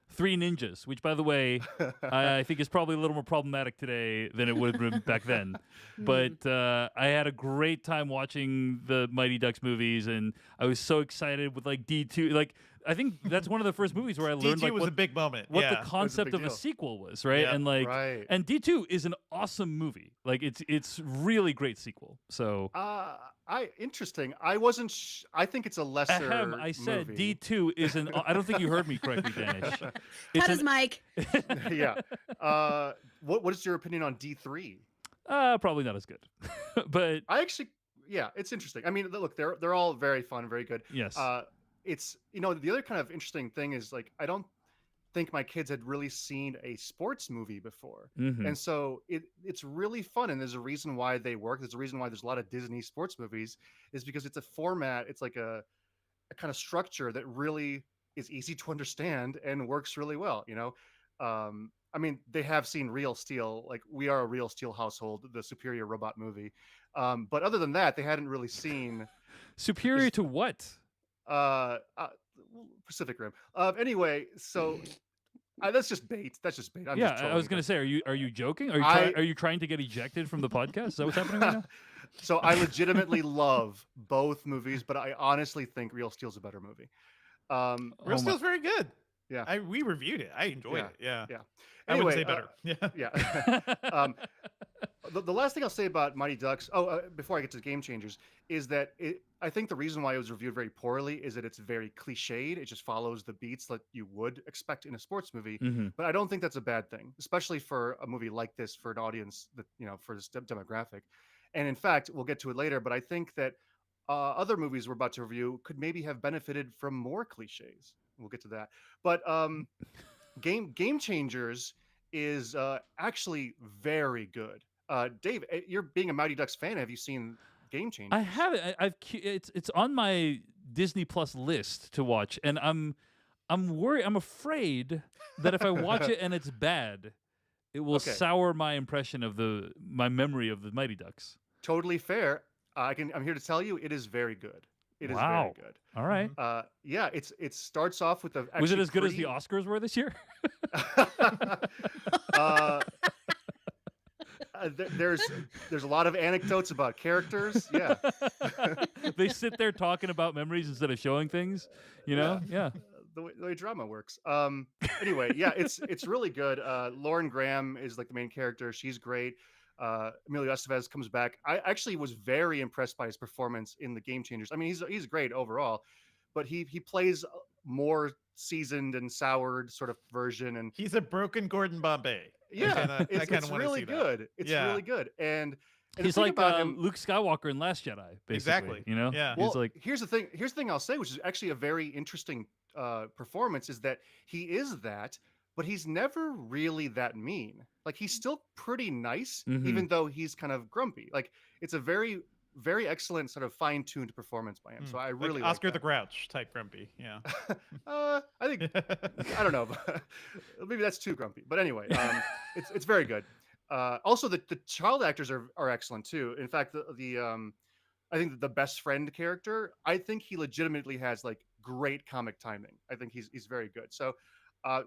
Three Ninjas, which, by the way, I think is probably a little more problematic today than it would have been back then. But I had a great time watching the Mighty Ducks movies, and I was so excited with like D2. Like I think that's one of the first movies where I learned D2 like was what a big moment. what Yeah. the concept big of a deal. sequel was, right? Yeah. And like, Right. and D2 is an awesome movie. Like it's really great sequel. So Interesting. I wasn't. I think it's a lesser. ahem, I said movie. D2 is an. I don't think you heard me correctly, Danish. It's Cut his mic. Yeah. What is your opinion on D3? Probably not as good, but I actually, yeah, it's interesting. I mean, look, they're all very fun, very good. yes. It's the other kind of interesting thing is like I don't think my kids had really seen a sports movie before, Mhm. and so it's really fun. And there's a reason why they work. There's a reason why there's a lot of Disney sports movies is because it's a format. It's like a kind of structure that really is easy to understand and works really well. I mean, they have seen Real Steel, like We Are a Real Steel Household, the Superior Robot movie. But other than that, they hadn't really seen Superior to what? uh, uh Pacific Rim. Anyway, so that's just bait. That's just bait. I'm Yeah, just I was trolling going to say, are you joking? Are you I- are you trying to get ejected from the podcast? Is that what's happening right now? So I legitimately love both movies, but I honestly think Real Steel's a better movie. Real Oh my- Steel's very good. Yeah. We reviewed it. I enjoyed it. Yeah. Yeah. I wouldn't say Anyway, better. Yeah. Yeah. The last thing I'll say about Mighty Ducks, before I get to Game Changers, is that I think the reason why it was reviewed very poorly is that it's very cliched. It just follows the beats that you would expect in a sports movie. Mhm. But I don't think that's a bad thing, especially for a movie like this, for an audience that, for this demographic. And in fact, we'll get to it later, but I think that other movies we're about to review could maybe have benefited from more cliches. We'll get to that. But Game Changers is actually very good. Dave, you're being a Mighty Ducks fan. Have you seen Game Changers? I have it. It's on my Disney Plus list to watch, and I'm worried. I'm afraid that if I watch it and it's bad, it will Okay. sour my impression of my memory of the Mighty Ducks. Totally fair. I'm here to tell you, it is very good. It is Wow. very good. All right. Yeah, it starts off with the. Was it actually as good as the pretty- Oscars were this year? There's a lot of anecdotes about characters. Yeah. They sit there talking about memories instead of showing things. Yeah. The way drama works. Anyway, yeah, it's really good. Lauren Graham is like the main character. She's great. Emilio Estevez comes back. I actually was very impressed by his performance in the Game Changers. I mean, he's great overall, but he plays a more seasoned and soured sort of version. And He's a broken Gordon Bombay. yeah, I kinda it's wanna really see that. good. It's Yeah. really good. And the He's thing like about him, Luke Skywalker in Last Jedi, basically. Exactly. Yeah. well, He's like, here's the thing. Here's the thing I'll say, which is actually a very interesting performance, is that he is that, but he's never really that mean. Like he's still pretty nice, Mhm. even though he's kind of grumpy. Like it's a very, very excellent sort of fine-tuned performance by him. So I really like Oscar the that. Grouch type grumpy. Yeah. I think I don't know. Maybe that's too grumpy. But anyway, it's very good. Also, the child actors are excellent too. In fact, I think that the best friend character, I think he legitimately has like great comic timing. I think he's very good. So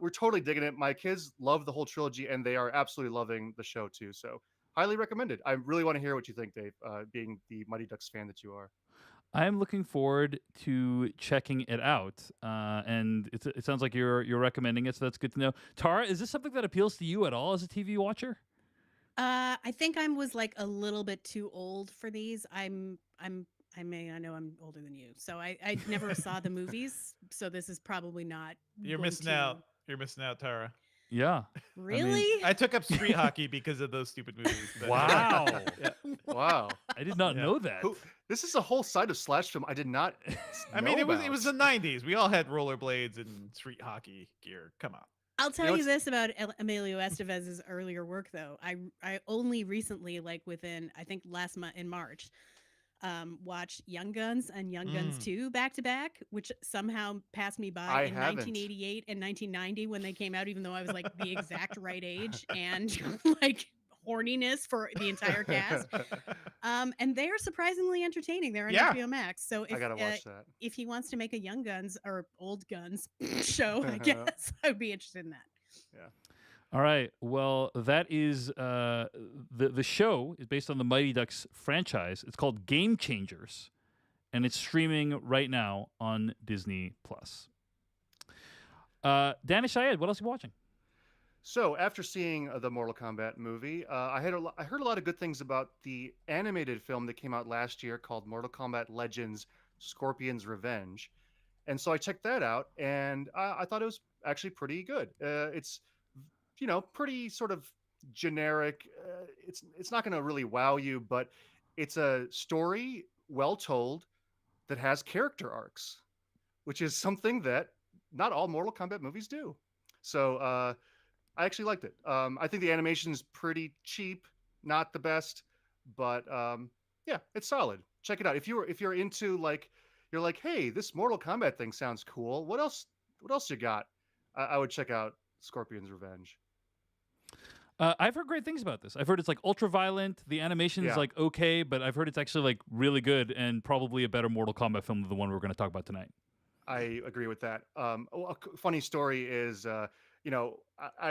we're totally digging it. My kids love the whole trilogy, and they are absolutely loving the show too. So highly recommended. I really want to hear what you think, Dave, being the Mighty Ducks fan that you are. I'm looking forward to checking it out, and it sounds like you're recommending it, so that's good to know. Tara, is this something that appeals to you at all as a TV watcher? I think I was like a little bit too old for these. I know I'm older than you, so I never saw the movies, so this is probably not. You're going missing to- out. You're missing out, Tara. Yeah. Really? I took up street hockey because of those stupid movies. but- Wow. Yeah. Wow. I did not Yeah. know that. This is a whole side of slash film I did not I mean, it was the 90s. We all had rollerblades and street hockey gear. Come on. I'll tell know, you it's- this about Emilio Estevez's earlier work, though. I only recently, like within I think last month in March, watched Young Guns and Young Guns 2 back to back, which somehow passed me by I in haven't. 1988 and 1990 when they came out, even though I was like the exact right age and like horniness for the entire cast. And they are surprisingly entertaining. They're on Yeah. HBO Max. So I gotta watch that. if he wants to make a Young Guns or Old Guns show, I guess I would be interested in that. All right. Well, that is the show is based on the Mighty Ducks franchise. It's called Game Changers, and it's streaming right now on Disney Plus. Daanish, Syed, what else are you watching? So after seeing the Mortal Kombat movie, I heard a lot of good things about the animated film that came out last year called Mortal Kombat Legends: Scorpion's Revenge, and so I checked that out, and I thought it was actually pretty good. It's pretty sort of generic. It's not going to really wow you, but it's a story well told that has character arcs, which is something that not all Mortal Kombat movies do. So I actually liked it. I think the animation is pretty cheap, not the best, but yeah, it's solid. Check it out. If you're into you're like, hey, this Mortal Kombat thing sounds cool. What else you got? I would check out Scorpion's Revenge. I've heard great things about this. I've heard it's like ultra violent. The animation is Yeah. like okay, but I've heard it's actually like really good and probably a better Mortal Kombat film than the one we're going to talk about tonight. I agree with that. Funny story is, I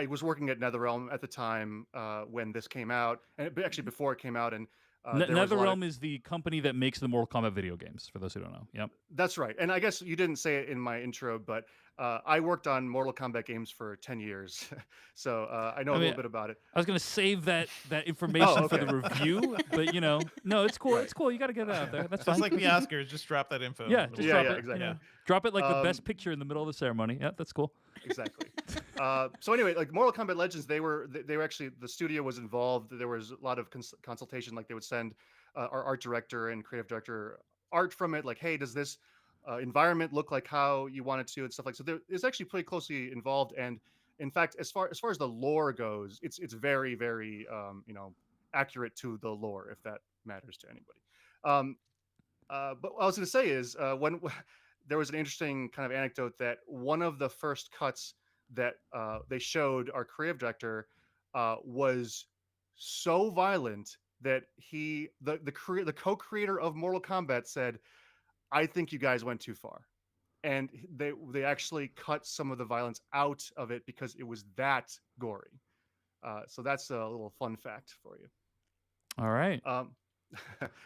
was working at NetherRealm at the time when this came out, and actually before it came out, and there was a lot of- NetherRealm is the company that makes the Mortal Kombat video games. For those who don't know, yep. That's right. And I guess you didn't say it in my intro, but I worked on Mortal Kombat games for 10 years, so I know a little bit about it. I was going to save that information for the okay. review, but no, it's cool. Right. It's cool. You got to get it out there. That's Just fine. like the Oscars, just drop that info. Yeah, in the just middle. drop it. exactly. Yeah. Drop it like the best Um, picture in the middle of the ceremony. Yeah, that's cool. Exactly. So anyway, like Mortal Kombat Legends, they were actually, the studio was involved. There was a lot of consultation. Like they would send our art director and creative director art from it. Like, hey, does this environment look like how you want it to, and stuff like. So there is actually pretty closely involved. And in fact, as far as the lore goes, it's very very accurate to the lore, if that matters to anybody. But what I was going to say is when there was an interesting kind of anecdote that one of the first cuts that they showed our creative director was so violent that the co-creator of Mortal Kombat said, "I think you guys went too far," and they actually cut some of the violence out of it because it was that gory. So that's a little fun fact for you. All right.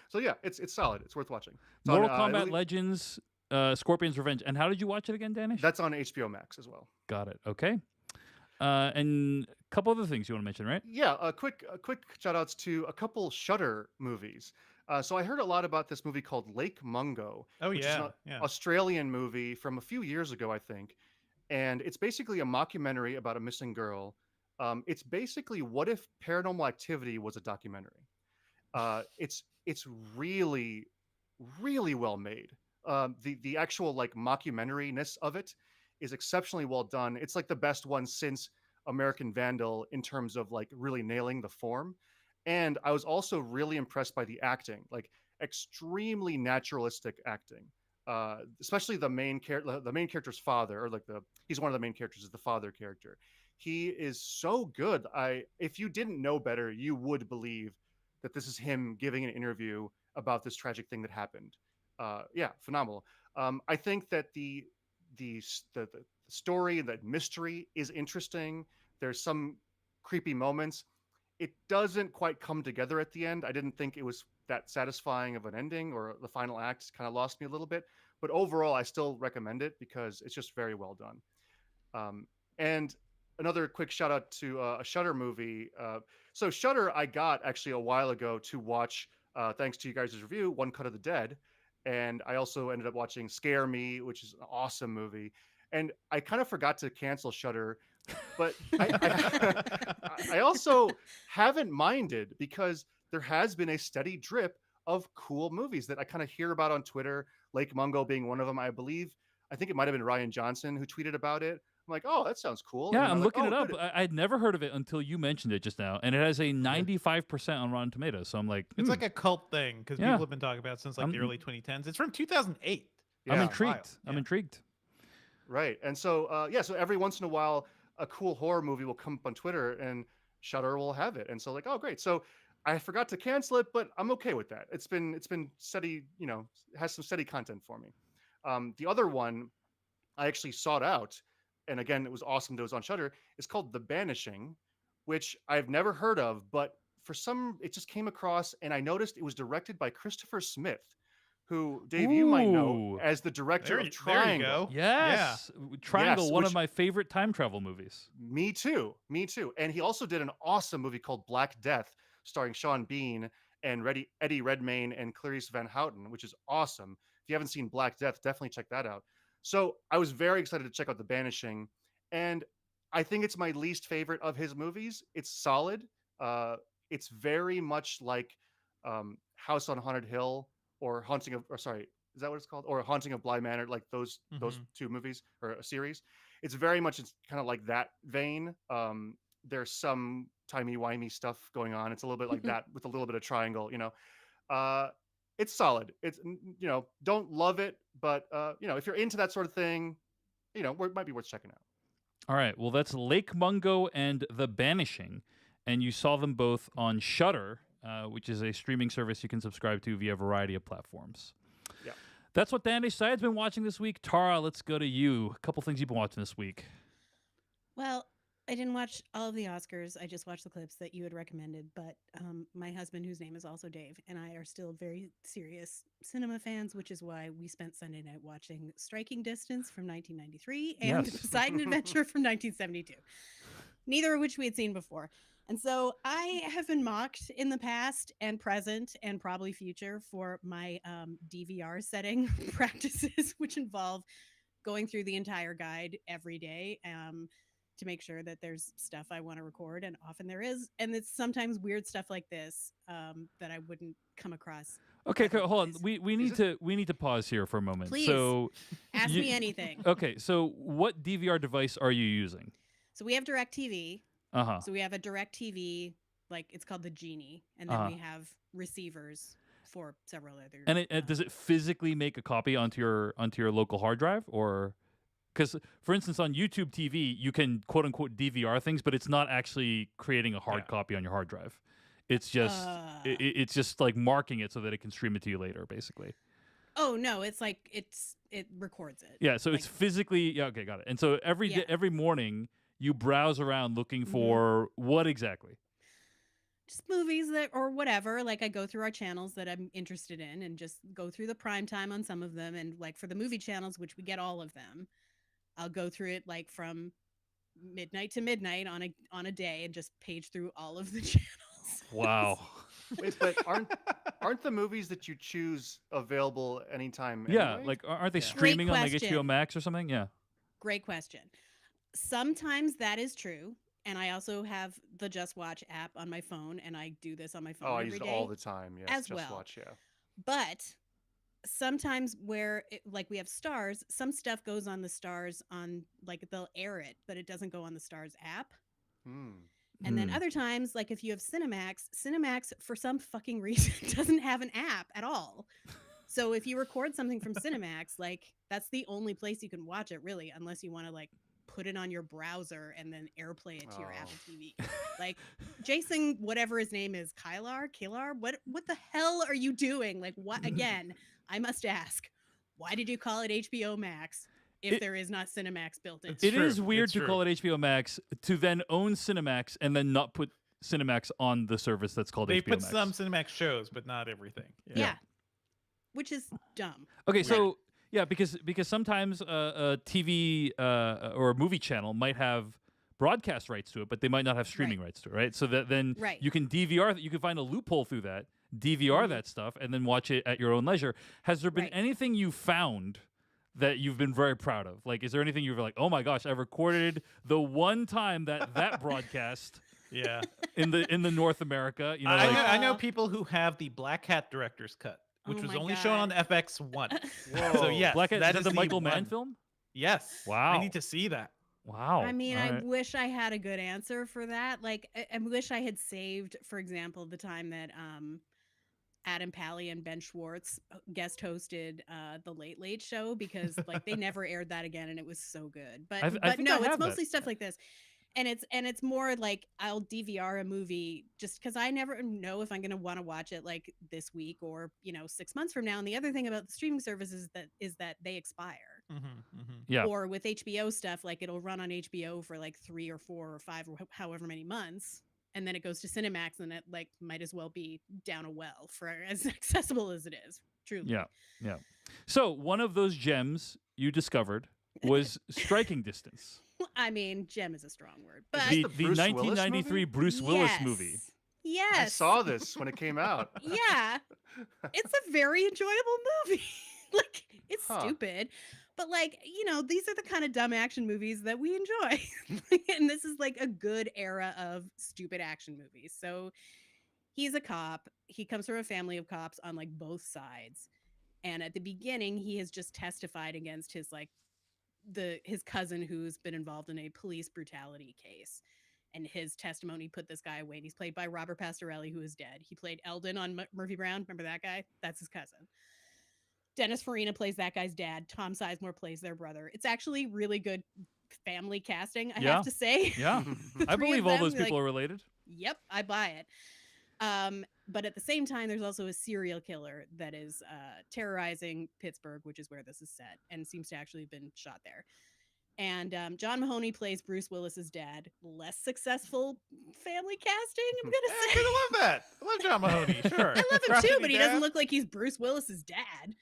So yeah, it's solid. It's worth watching. It's Mortal on, Kombat Legends, Scorpion's Revenge. And how did you watch it again, Daanish? That's on HBO Max as well. Got it. Okay. And a couple other things you want to mention, right? Yeah, a quick shout outs to a couple Shudder movies. So I heard a lot about this movie called Lake Mungo. Oh, which is yeah, an yeah. Australian movie from a few years ago, I think. And it's basically a mockumentary about a missing girl. It's basically what if Paranormal Activity was a documentary. It's really really well made. The actual like mockumentary-ness of it is exceptionally well done. It's like the best one since American Vandal in terms of like really nailing the form. And I was also really impressed by the acting, like extremely naturalistic acting. Especially the main character's father, or like he's one of the main characters, is the father character. He is so good. If you didn't know better, you would believe that this is him giving an interview about this tragic thing that happened. Yeah, phenomenal. I think that the story, that mystery is interesting. There's some creepy moments. It doesn't quite come together at the end. I didn't think it was that satisfying of an ending, or the final act kind of lost me a little bit. But overall, I still recommend it because it's just very well done. And another quick shout out to a Shudder movie. So Shudder, I got actually a while ago to watch, thanks to you guys' review, One Cut of the Dead. And I also ended up watching Scare Me, which is an awesome movie. And I kind of forgot to cancel Shudder, But I also haven't minded because there has been a steady drip of cool movies that I kind of hear about on Twitter. Lake Mungo being one of them, I believe. I think it might have been Ryan Johnson who tweeted about it. I'm like, oh, that sounds cool. Yeah, And then I'm I'm like, looking oh, it up. good. I'd never heard of it until you mentioned it just now, and it has a 95% on Rotten Tomatoes. So I'm like, It's like a cult thing because Yeah. people have been talking about it since like the I'm- early 2010s. It's from 2008. I'm Yeah, intrigued. wild. I'm Yeah. intrigued. Right. And so, so every once in a while, a cool horror movie will come up on Twitter and Shudder will have it. And so like, oh, great. So I forgot to cancel it, but I'm okay with that. It's been steady, has some steady content for me. The other one I actually sought out, and again, it was awesome that it was on Shudder. It's called The Banishing, which I've never heard of, but it just came across, and I noticed it was directed by Christopher Smith, who, Dave, you might know Ooh. as the director of There you Triangle. go. Yes, Triangle, Yes, one of which- my favorite time travel movies. Me too. Me too. And he also did an awesome movie called Black Death, starring Sean Bean and Eddie Redmayne and Clarice Van Houten, which is awesome. If you haven't seen Black Death, definitely check that out. So I was very excited to check out The Banishing, and I think it's my least favorite of his movies. It's solid. It's very much like House on Haunted Hill or is that what it's called? Or Haunting of Bly Manor, like those two movies or a series. It's very much kind of like that vein. There's some timey-wimey stuff going on. It's a little bit like that with a little bit of Triangle, it's solid. It's, don't love it, but if you're into that sort of thing, it might be worth checking out. All right. Well, that's Lake Mungo and The Banishing, and you saw them both on Shudder, which is a streaming service you can subscribe to via a variety of platforms. Yeah. That's what Daanish Syed's been watching this week. Tara, let's go to you. A couple things you've been watching this week. Well, I didn't watch all of the Oscars. I just watched the clips that you had recommended. But my husband, whose name is also Dave, and I are still very serious cinema fans, which is why we spent Sunday night watching Striking Distance from 1993 and Yes. Poseidon Adventure from 1972, neither of which we had seen before. And so I have been mocked in the past and present and probably future for my DVR setting practices, which involve going through the entire guide every day to make sure that there's stuff I want to record, and often there is. And it's sometimes weird stuff like this that I wouldn't come across. Okay, hold on. otherwise. We need to pause here for a moment. Please. So, Ask me anything. okay, so what DVR device are you using? So we have DirecTV. Uh-huh. So we have a DirecTV, like it's called the Genie, and then we have receivers for several other. And does it physically make a copy onto your local hard drive, or because, for instance, on YouTube TV you can quote unquote DVR things, but it's not actually creating a hard copy on your hard drive. It's just it's just like marking it so that it can stream it to you later, basically. Oh no, it's like it records it. Yeah, so it's physically okay, got it. And so every morning you browse around looking for what exactly? Just movies that or whatever. Like I go through our channels that I'm interested in and just go through the prime time on some of them. And like for the movie channels, which we get all of them, I'll go through it like from midnight to midnight on a day and just page through all of the channels. Wow. Wait, but aren't the movies that you choose available anytime? Yeah, anyway? like aren't they Yeah. streaming on like question. HBO Max or something? Yeah. Great question. Sometimes that is true. And I also have the Just Watch app on my phone, and I do this on my phone I every use it day. all the time. Yes, as Just well. Watch. Yeah. But sometimes like we have stars, some stuff goes on the stars on like they'll air it, but it doesn't go on the stars app. And then other times, like if you have Cinemax for some fucking reason doesn't have an app at all. So if you record something from Cinemax, like that's the only place you can watch it really, unless you want to like put it on your browser and then AirPlay it to your Apple TV. Like Jason, whatever his name is, Kylar, what the hell are you doing? Like what again? I must ask, why did you call it HBO Max if there is not Cinemax built in? It is weird to call it HBO Max to then own Cinemax and then not put Cinemax on the service that's called They HBO put Max. some Cinemax shows, but not everything. Yeah. Which is dumb. Okay, so yeah, because sometimes a TV or a movie channel might have broadcast rights to it, but they might not have streaming rights to it, right? So that then you can DVR, you can find a loophole through that, DVR that stuff, and then watch it at your own leisure. Has there been anything you found that you've been very proud of? Like, is there anything you're like, oh my gosh, I recorded the one time that broadcast Yeah. in the North America? You know, I, like, know, I know people who have the Black Hat director's cut, which Oh was my only shown on God. FX once. Whoa. So yes, Black Hat, that is is that the Michael Mann one. film? Yes. Wow. I need to see that. Wow. I mean, All I right. wish I had a good answer for that. Like, I wish I had saved, for example, the time that Adam Pally and Ben Schwartz guest hosted the Late Late Show, because like they never aired that again, and it was so good. But I think I no, it's have that. mostly stuff like this, and it's more like I'll DVR a movie just because I never know if I'm gonna want to watch it like this week or 6 months from now. And the other thing about the streaming services is that they expire. Yeah. Or with HBO stuff, like it'll run on HBO for like 3 or 4 or 5 or however many months, and then it goes to Cinemax, and it like might as well be down a well for as accessible as it is. Truly. Yeah. Yeah. So one of those gems you discovered was Striking Distance, I mean, gem is a strong word, but the the Bruce Willis 1993 movie? Bruce Willis movie. Yes. I saw this when it came out. Yeah. It's a very enjoyable movie. Like, it's Huh. stupid. But like, these are the kind of dumb action movies that we enjoy. And this is like a good era of stupid action movies. So he's a cop. He comes from a family of cops on like both sides. And at the beginning, he has just testified against his cousin who's been involved in a police brutality case. And his testimony put this guy away. And he's played by Robert Pastorelli, who is dead. He played Eldon on Murphy Brown. Remember that guy? That's his cousin. Dennis Farina plays that guy's dad. Tom Sizemore plays their brother. It's actually really good family casting, I have to say. Yeah. The I three believe of all them, those people like, are related. Yep, I buy it. But at the same time, there's also a serial killer that is terrorizing Pittsburgh, which is where this is set, and seems to actually have been shot there. And John Mahoney plays Bruce Willis's dad. Less successful family casting, I'm gonna Yeah, say. I love that. I love John Mahoney. Sure. I love him Crotchety too, but he doesn't dad. look like he's Bruce Willis's dad.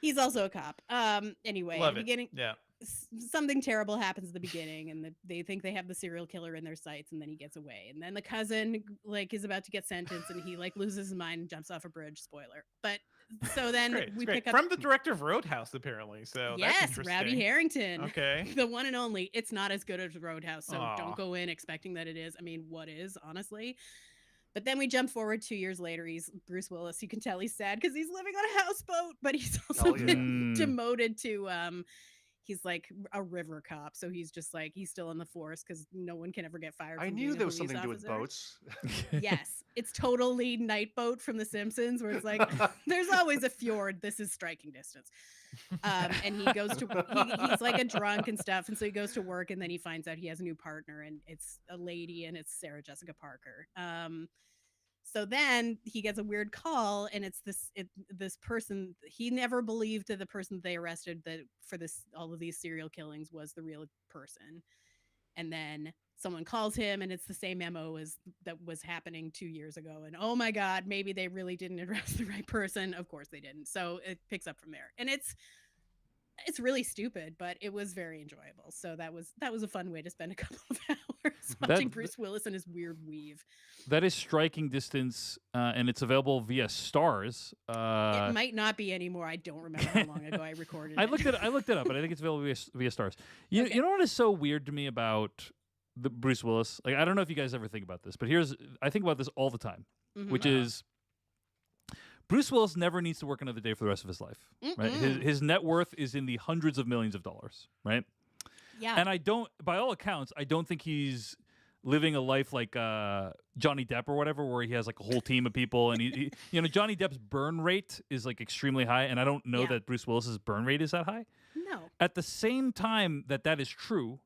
He's also a cop. Anyway, Love at the it. beginning, Yeah. something terrible happens at the beginning, and they think they have the serial killer in their sights, and then he gets away. And then the cousin like is about to get sentenced, and he like loses his mind and jumps off a bridge. Spoiler. But so then Great, we great. pick up From the director of Roadhouse, apparently. So that's yes, interesting. Rowdy Harrington. Okay. The one and only. It's not as good as Roadhouse, so Aw. don't go in expecting that it is. I mean, what is, honestly? But then we jump forward 2 years later. He's Bruce Willis. You can tell he's sad because he's living on a houseboat, but he's also Oh, yeah. been demoted to he's like a river cop. So he's just like he's still in the force because no one can ever get fired. I from knew being a there was police something to do with officer. boats. Yes, it's totally Night Boat from The Simpsons, where it's like there's always a fjord. This is Striking Distance. And he goes to he's like a drunk and stuff, and so he goes to work, and then he finds out he has a new partner, and it's a lady, and it's Sarah Jessica Parker. So then he gets a weird call, and it's this person. He never believed that the person they arrested that for all of these serial killings was the real person. And then someone calls him, and it's the same MO as that was happening 2 years ago. And oh my God, maybe they really didn't arrest the right person. Of course they didn't. So it picks up from there, and it's really stupid, but it was very enjoyable. So that was a fun way to spend a couple of hours watching Bruce Willis and his weird weave. That is Striking Distance, and it's available via Stars. It might not be anymore. I don't remember how long ago I recorded it. I looked it up, but I think it's available via Stars. You know what is so weird to me about the Bruce Willis? Like, I don't know if you guys ever think about this, but I think about this all the time, which is Bruce Willis never needs to work another day for the rest of his life. Right? His net worth is in the hundreds of millions of dollars. Right? Yeah. And by all accounts, I don't think he's living a life like Johnny Depp or whatever, where he has like a whole team of people, and he Johnny Depp's burn rate is like extremely high, and I don't know that Bruce Willis's burn rate is that high. No. At the same time that is true,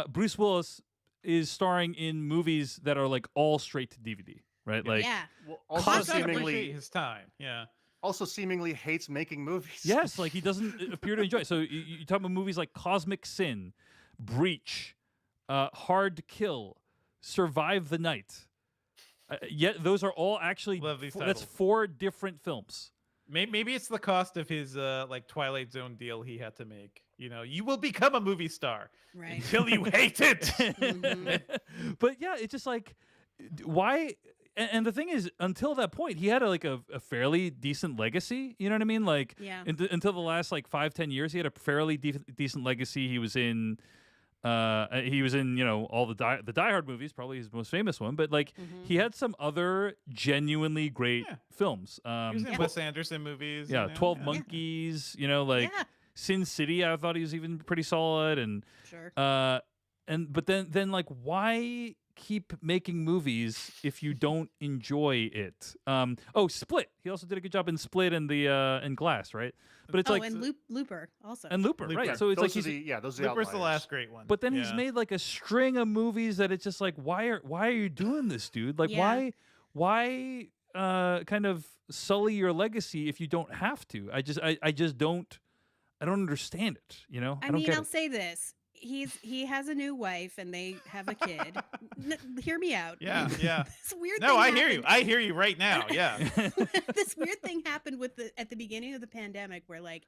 Bruce Willis is starring in movies that are like all straight to DVD, right? Like, yeah. Well, Also also doesn't appreciate seemingly his time. Yeah. also seemingly hates making movies. yes, like he doesn't appear to enjoy it. So you talk about movies like Cosmic Sin, Breach, Hard to Kill, Survive the Night. Yet those are all actually Love these that's titles. 4 different films. Maybe it's the cost of his like Twilight Zone deal he had to make. You will become a movie star Right. until you hate it. Mhm. But yeah, it's just like why and the thing is, until that point, he had a fairly decent legacy. You know what I mean? Like, Yeah. until the last like 5-10 years, he had a fairly decent legacy. He was in, all the Die Hard movies, probably his most famous one. But like, he had some other genuinely great films. He was in Wes Anderson movies. Yeah, you know? 12 Monkeys. You know, like Sin City. I thought he was even pretty solid. And Sure. but then like, why keep making movies if you don't enjoy it? Split. He also did a good job in Split and the and Glass, right? But it's like and Looper also. and Looper, right? Yeah, So it's like those he's are those are the Looper's the outliers. last great one. but then he's made like a string of movies that it's just like, why are you doing this, dude? Like, Yeah. why kind of sully your legacy if you don't have to? I just don't understand it. You know? I don't mean, get I'll it. say this. He has a new wife and they have a kid. Hear me out. Yeah. This weird No, thing I hear you. happened- I hear you right now. Yeah. This weird thing happened at the beginning of the pandemic where like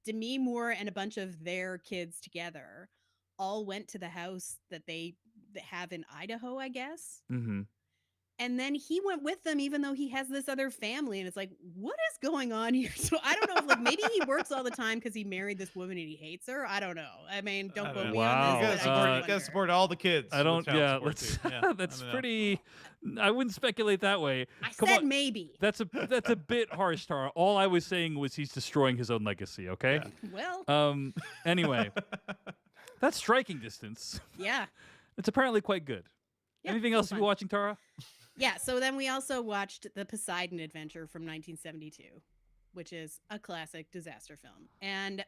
Demi Moore and a bunch of their kids together all went to the house that they have in Idaho, I guess. Mm-hmm. And then he went with them, even though he has this other family. And it's like, what is going on here? So I don't know if like maybe he works all the time because he married this woman and he hates her. I don't know. I mean, don't quote me Wow. on You this. gotta but I support, do you gotta wonder. support all the kids. I don't. with child Yeah, support, let's. too. Yeah, That's I don't know. pretty. I wouldn't speculate that way. I Come said on. maybe. That's a bit harsh, Tara. All I was saying was he's destroying his own legacy. Okay. Well, Anyway, that's striking distance. yeah. It's apparently quite good. Yeah, Anything it else was to be fun. watching, Tara? Yeah, so then we also watched the Poseidon Adventure from 1972, which is a classic disaster film. And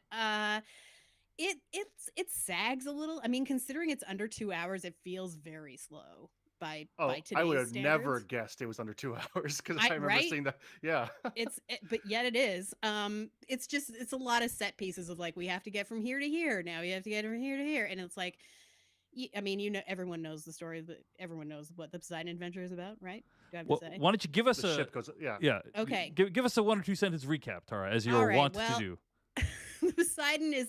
it sags a little. I mean, considering it's under 2 hours, it feels very slow by today's I would have standards. never guessed it was under 2 hours because I remember right? seeing that. Yeah. But yet it is. It's a lot of set pieces of like we have to get from here to here. Now we have to get from here to here, and it's like, I mean, you know, everyone knows the story, but everyone knows what the Poseidon Adventure is about, right? Do I have to say? Why don't you give us The a ship goes. Yeah. yeah? Okay. Give us a 1 or 2 sentence recap, Tara, as you All are right, wont well, to do. Poseidon is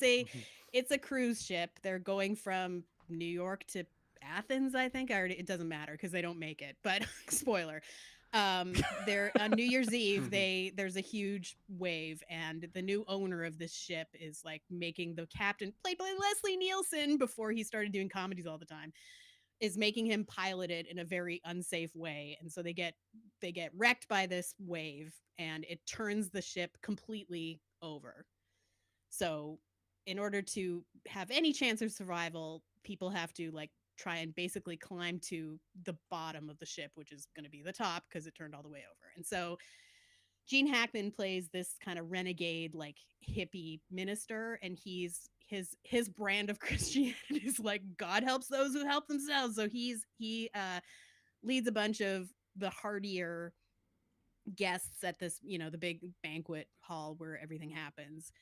it's a cruise ship. They're going from New York to Athens, I think. It doesn't matter because they don't make it. But spoiler, they're on New Year's Eve. There's a huge wave, and the new owner of this ship is like making the captain, played by Leslie Nielsen before he started doing comedies all the time, is making him pilot it in a very unsafe way, and so they get wrecked by this wave, and it turns the ship completely over. So in order to have any chance of survival, people have to like try and basically climb to the bottom of the ship, which is going to be the top because it turned all the way over. And so Gene Hackman plays this kind of renegade, like hippie minister, and his brand of Christianity is like God helps those who help themselves. So he leads a bunch of the hardier guests at this, you know, the big banquet hall where everything happens,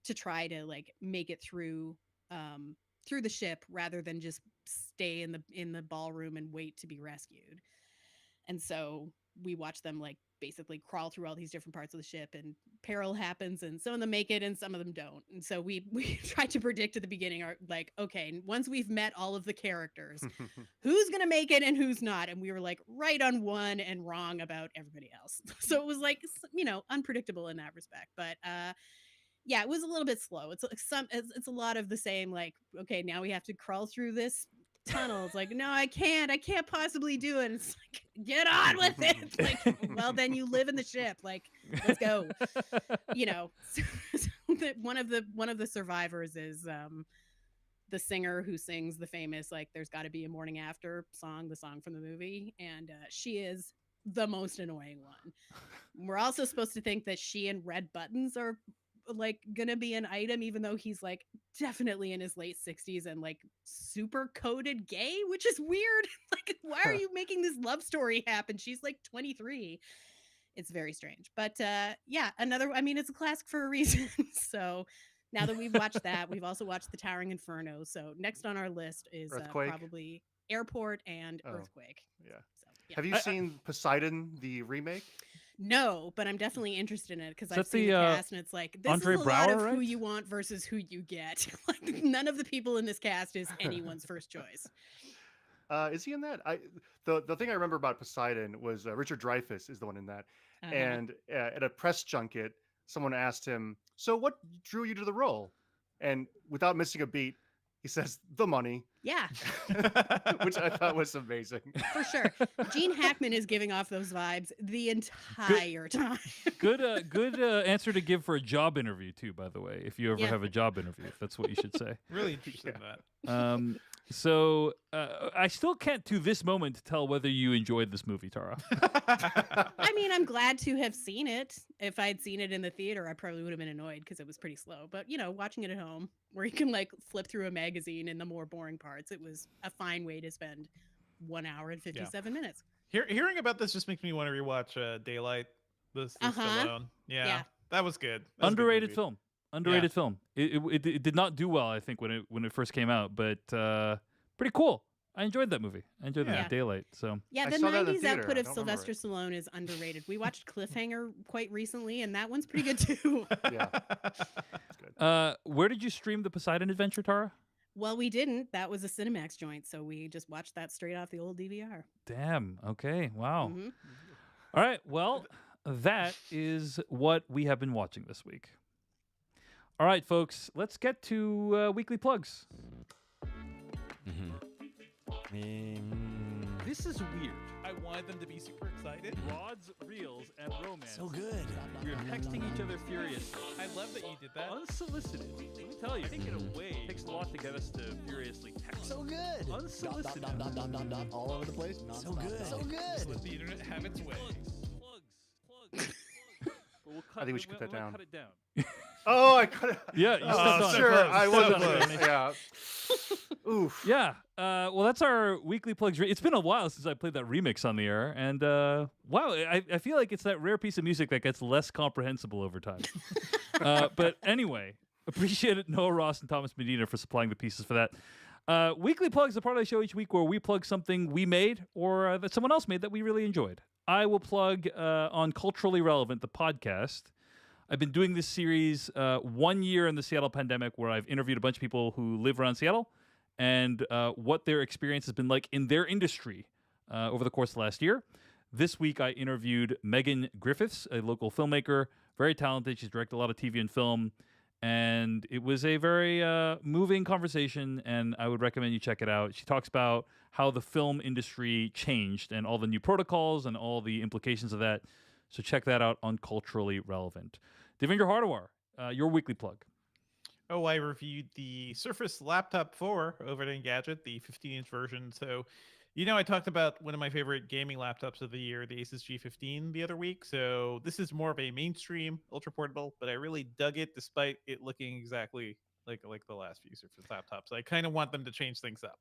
to try to like make it through the ship rather than just stay in the ballroom and wait to be rescued. And so we watch them like basically crawl through all these different parts of the ship, and peril happens, and some of them make it and some of them don't. And so we tried to predict at the beginning, are like, okay, once we've met all of the characters, who's gonna make it and who's not. And we were like right on one and wrong about everybody else. So it was like, you know, unpredictable in that respect. But yeah, it was a little bit slow. It's a lot of the same, like, okay, now we have to crawl through this tunnel. It's like, no, I can't possibly do it. It's like, get on with it. It's like, well, then you live in the ship. Like, let's go. You know, one of the survivors is the singer who sings the famous, like, There's Gotta Be a Morning After song, the song from the movie. And she is the most annoying one. We're also supposed to think that she and Red Buttons are like gonna be an item, even though he's like definitely in his late 60s and like super coded gay, which is weird. Like, why are you making this love story happen? She's like 23. It's very strange. But yeah, I mean, it's a classic for a reason. So now that we've watched that, we've also watched The Towering Inferno. So next on our list is probably Airport and Earthquake. Yeah. So, yeah. Have you seen Poseidon, the remake? No, but I'm definitely interested in it because I've That's seen the, the cast, and it's like, this Andre is a lot of Braugher, who right? you want versus who you get. Like, none of the people in this cast is anyone's first choice. Is he in that? The thing I remember about Poseidon was Richard Dreyfuss is the one in that. Uh-huh. And at a press junket, someone asked him, "So what drew you to the role?" And without missing a beat, he says, "The money," Yeah, which I thought was amazing. for sure. Gene Hackman is giving off those vibes the entire time. Good answer to give for a job interview too. By the way, if you ever Yeah. have a job interview, that's what you should say. Really interested in that. So I still can't to this moment tell whether you enjoyed this movie, Tara. I mean, I'm glad to have seen it. If I'd seen it in the theater, I probably would have been annoyed because it was pretty slow. But, watching it at home where you can like flip through a magazine in the more boring parts, it was a fine way to spend 1 hour and 57 minutes. Hearing about this just makes me want to rewatch Daylight. This Uh-huh. Stallone. Yeah, Yeah. that was good. That was a good Underrated movie. film. Underrated film. It did not do well, I think, when it first came out, but pretty cool. I enjoyed that movie. I enjoyed Yeah. that Daylight. So Yeah, I the saw that in the 90s theater. output I of don't remember Sylvester Stallone is underrated. We watched Cliffhanger quite recently, and that one's pretty good too. Yeah. It's good. where did you stream the Poseidon Adventure, Tara? Well, we didn't. That was a Cinemax joint, so we just watched that straight off the old DVR. Damn. Okay. Wow. Mhm. All right. Well, that is what we have been watching this week. All right, folks. Let's get to weekly plugs. This is weird. I wanted them to be super excited. Rods, reels, and romance. So good. We're texting each other furiously. I love that you did that. Unsolicited. Let me tell you. I think in a way it takes a lot to get us to furiously text. So good. Unsolicited. All over the place. So good. So Just good. let the internet have its way. Plugs. We'll cut, I think we should cut that down. Cut it down. Oh, I could have. Yeah, you Oh, stepped on it. Sure, close, I so was close. Yeah. Oof. Yeah. Well, that's our weekly plugs. It's been a while since I played that remix on the air, and wow, I feel like it's that rare piece of music that gets less comprehensible over time. But anyway, appreciate it, Noah Ross and Thomas Medina, for supplying the pieces for that. Weekly plugs are part of the show each week where we plug something we made or that someone else made that we really enjoyed. I will plug on Culturally Relevant, the podcast. I've been doing this series 1 year in the Seattle pandemic where I've interviewed a bunch of people who live around Seattle and what their experience has been like in their industry over the course of last year. This week, I interviewed Megan Griffiths, a local filmmaker, very talented. She's directed a lot of TV and film, and it was a very moving conversation, and I would recommend you check it out. She talks about how the film industry changed and all the new protocols and all the implications of that. So check that out on Culturally Relevant. Devendra Hardawar, your weekly plug. Oh, I reviewed the Surface Laptop 4 over at Engadget, the 15-inch version. So, I talked about one of my favorite gaming laptops of the year, the Asus G15, the other week. So this is more of a mainstream ultra portable, but I really dug it despite it looking exactly like the last few Surface laptops. I kind of want them to change things up.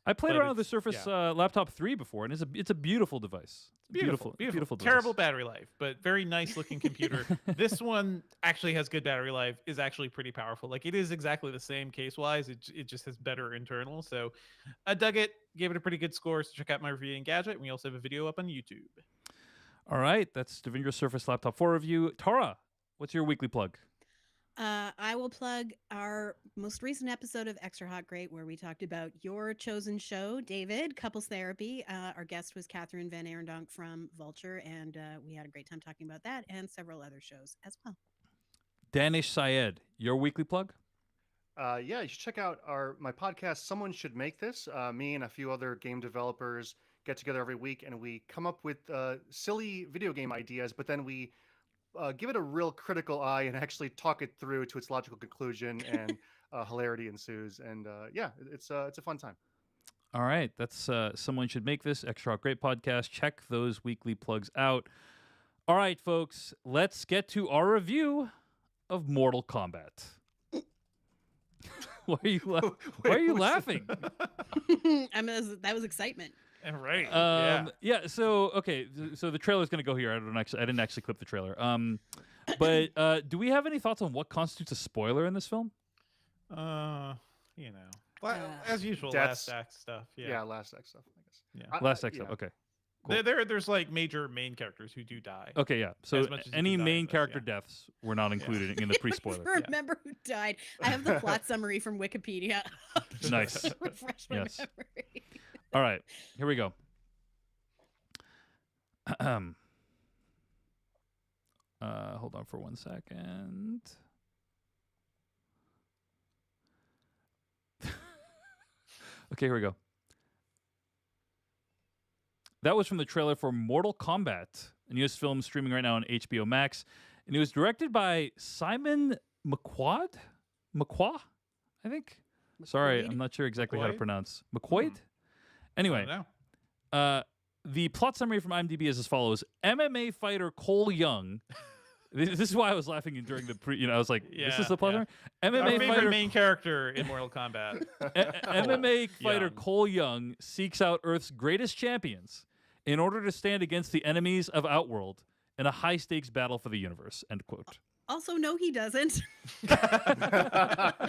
I played But around with the it's- Surface Laptop 3 before, and it's a beautiful device. Beautiful. device. Terrible battery life, but very nice looking computer. This one actually has good battery life, is actually pretty powerful. Like, it is exactly the same case wise. It just has better internal. So I dug it, gave it a pretty good score. So check out my review in Gadget. And we also have a video up on YouTube. All right, that's Devendra's Surface Laptop 4 review. Tara, what's your weekly plug? I will plug our most recent episode of Extra Hot Great, where we talked about your chosen show, David, Couples Therapy. Our guest was Catherine Van Arendonk from Vulture, and we had a great time talking about that and several other shows as well. Daanish Syed, your weekly plug? Yeah, you should check out my podcast. Someone Should Make This. Me and a few other game developers get together every week, and we come up with silly video game ideas, but then we give it a real critical eye and actually talk it through to its logical conclusion, and hilarity ensues. And yeah, it's a fun time. All right, that's Someone Should Make This, Extra Hot Great podcast. Check those weekly plugs out. All right, folks, let's get to our review of Mortal Kombat. Why are you laughing? That was excitement. Right. Yeah. So okay. So the trailer's gonna go here. I didn't actually clip the trailer. But do we have any thoughts on what constitutes a spoiler in this film? As usual, Deaths. last act stuff. Yeah, Yeah. last act stuff, I guess. Yeah. Last next up. Okay. Cool. There's like major main characters who do die. Okay. Yeah. So As much as you any can die in main this, character yeah. deaths were not included in the pre-spoiler. Remember who died. I have the plot summary from Wikipedia. Nice. Refresh my Yes. memory. All right, here we go. Hold on for 1 second. Okay, here we go. That was from the trailer for Mortal Kombat, a newest film streaming right now on HBO Max. And it was directed by Simon McQuad? McQuah, I think. Sorry, McQuaid? I'm not sure exactly how to McQuaid? pronounce. McQuaid? Anyway, I don't know. the plot summary from IMDb is as follows. MMA fighter Cole Young. This is why I was laughing during the I was like, this is the plot summary? Our MMA favorite fighter main character in Mortal Kombat. MMA fighter Young. Cole Young seeks out Earth's greatest champions in order to stand against the enemies of Outworld in a high-stakes battle for the universe. End quote. Also, no, he doesn't. That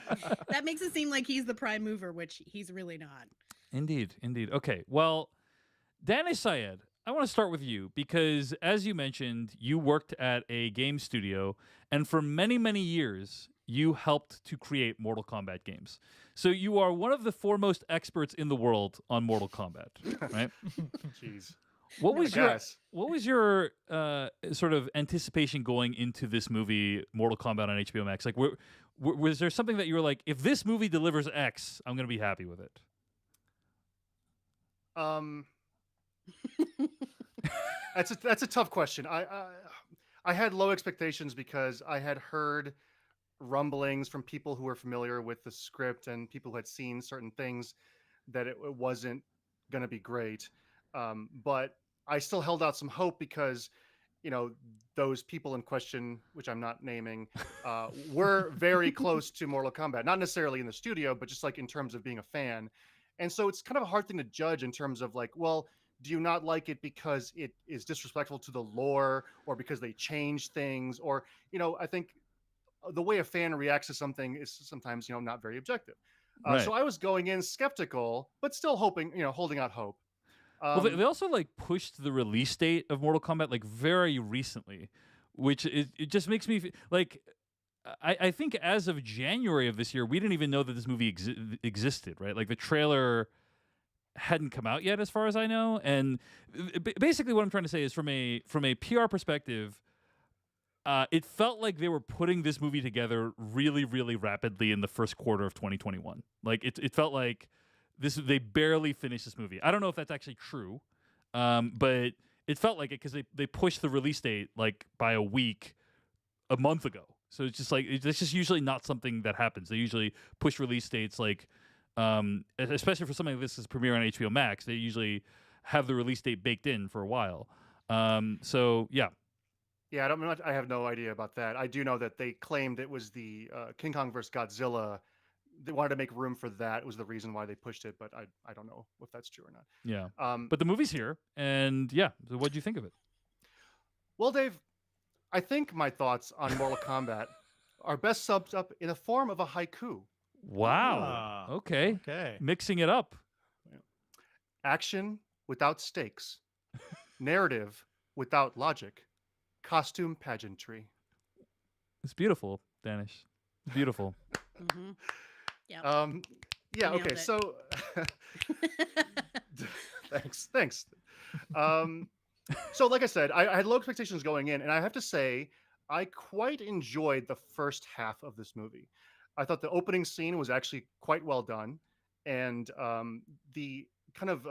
makes it seem like he's the prime mover, which he's really not. Indeed, indeed. Okay, well, Daanish Syed, I want to start with you because, as you mentioned, you worked at a game studio, and for many, many years, you helped to create Mortal Kombat games. So you are one of the foremost experts in the world on Mortal Kombat, right? Jeez. What was your Yes. sort of anticipation going into this movie, Mortal Kombat on HBO Max? Like, was there something that you were like, if this movie delivers X, I'm going to be happy with it? That's a tough question. I had low expectations because I had heard rumblings from people who were familiar with the script and people who had seen certain things that it wasn't going to be great. But I still held out some hope because, those people in question, which I'm not naming, were very close to Mortal Kombat. Not necessarily in the studio, but just like in terms of being a fan. And so it's kind of a hard thing to judge in terms of like, well, do you not like it because it is disrespectful to the lore or because they change things? Or, I think the way a fan reacts to something is sometimes, not very objective. Right. So I was going in skeptical, but still hoping, holding out hope. Well, they also like pushed the release date of Mortal Kombat like very recently, which it just makes me like I think as of January of this year, we didn't even know that this movie existed, right? Like the trailer hadn't come out yet, as far as I know. And basically, what I'm trying to say is, from a PR perspective, it felt like they were putting this movie together really, really rapidly in the first quarter of 2021. Like it felt like they barely finished this movie. I don't know if that's actually true, but it felt like it because they pushed the release date like by a week, a month ago. So it's just like it's just usually not something that happens. They usually push release dates like, especially for something like this is premiere on HBO Max. They usually have the release date baked in for a while. So yeah. Yeah, I have no idea about that. I do know that they claimed it was the King Kong vs. Godzilla. They wanted to make room for that. Was the reason why they pushed it, but I don't know if that's true or not. Yeah. But the movie's here, and yeah. So what do you think of it? Well, Dave, I think my thoughts on Mortal Kombat are best summed up in the form of a haiku. Wow. Okay. Mixing it up. Action without stakes. Narrative without logic. Costume pageantry. It's beautiful, Daanish. Beautiful. Mm-hmm. Yeah. Yeah. Nailed Okay. it. So, thanks. So, like I said, I had low expectations going in, and I have to say, I quite enjoyed the first half of this movie. I thought the opening scene was actually quite well done, and the kind of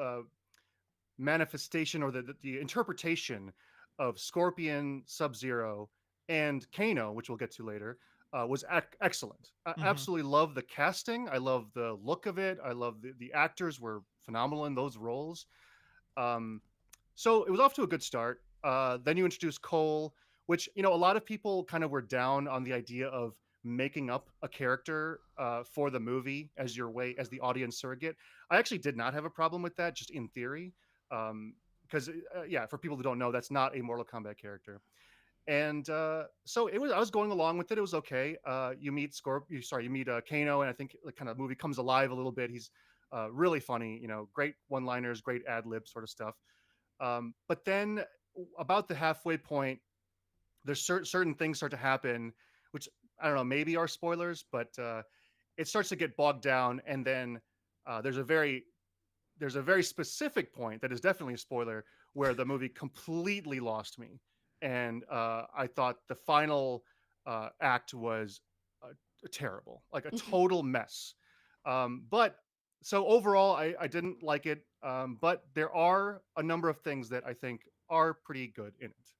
manifestation or the interpretation of Scorpion, Sub-Zero, and Kano, which we'll get to later, was excellent. I absolutely love the casting. I love the look of it. I love the actors were phenomenal in those roles. So it was off to a good start. Then you introduced Cole, which, a lot of people kind of were down on the idea of making up a character for the movie as the audience surrogate. I actually did not have a problem with that, just in theory. Because for people who don't know, that's not a Mortal Kombat character. And so I was going along with it. It was okay. You meet Kano, and I think the kind of movie comes alive a little bit. He's really funny, great one-liners, great ad-lib sort of stuff. But then about the halfway point, there's certain things start to happen, which I don't know, maybe are spoilers, but it starts to get bogged down. And then there's a very there's a very specific point that is definitely a spoiler where the movie completely lost me, and I thought the final act was terrible, like a total mess. But so overall, I didn't like it. But there are a number of things that I think are pretty good in it.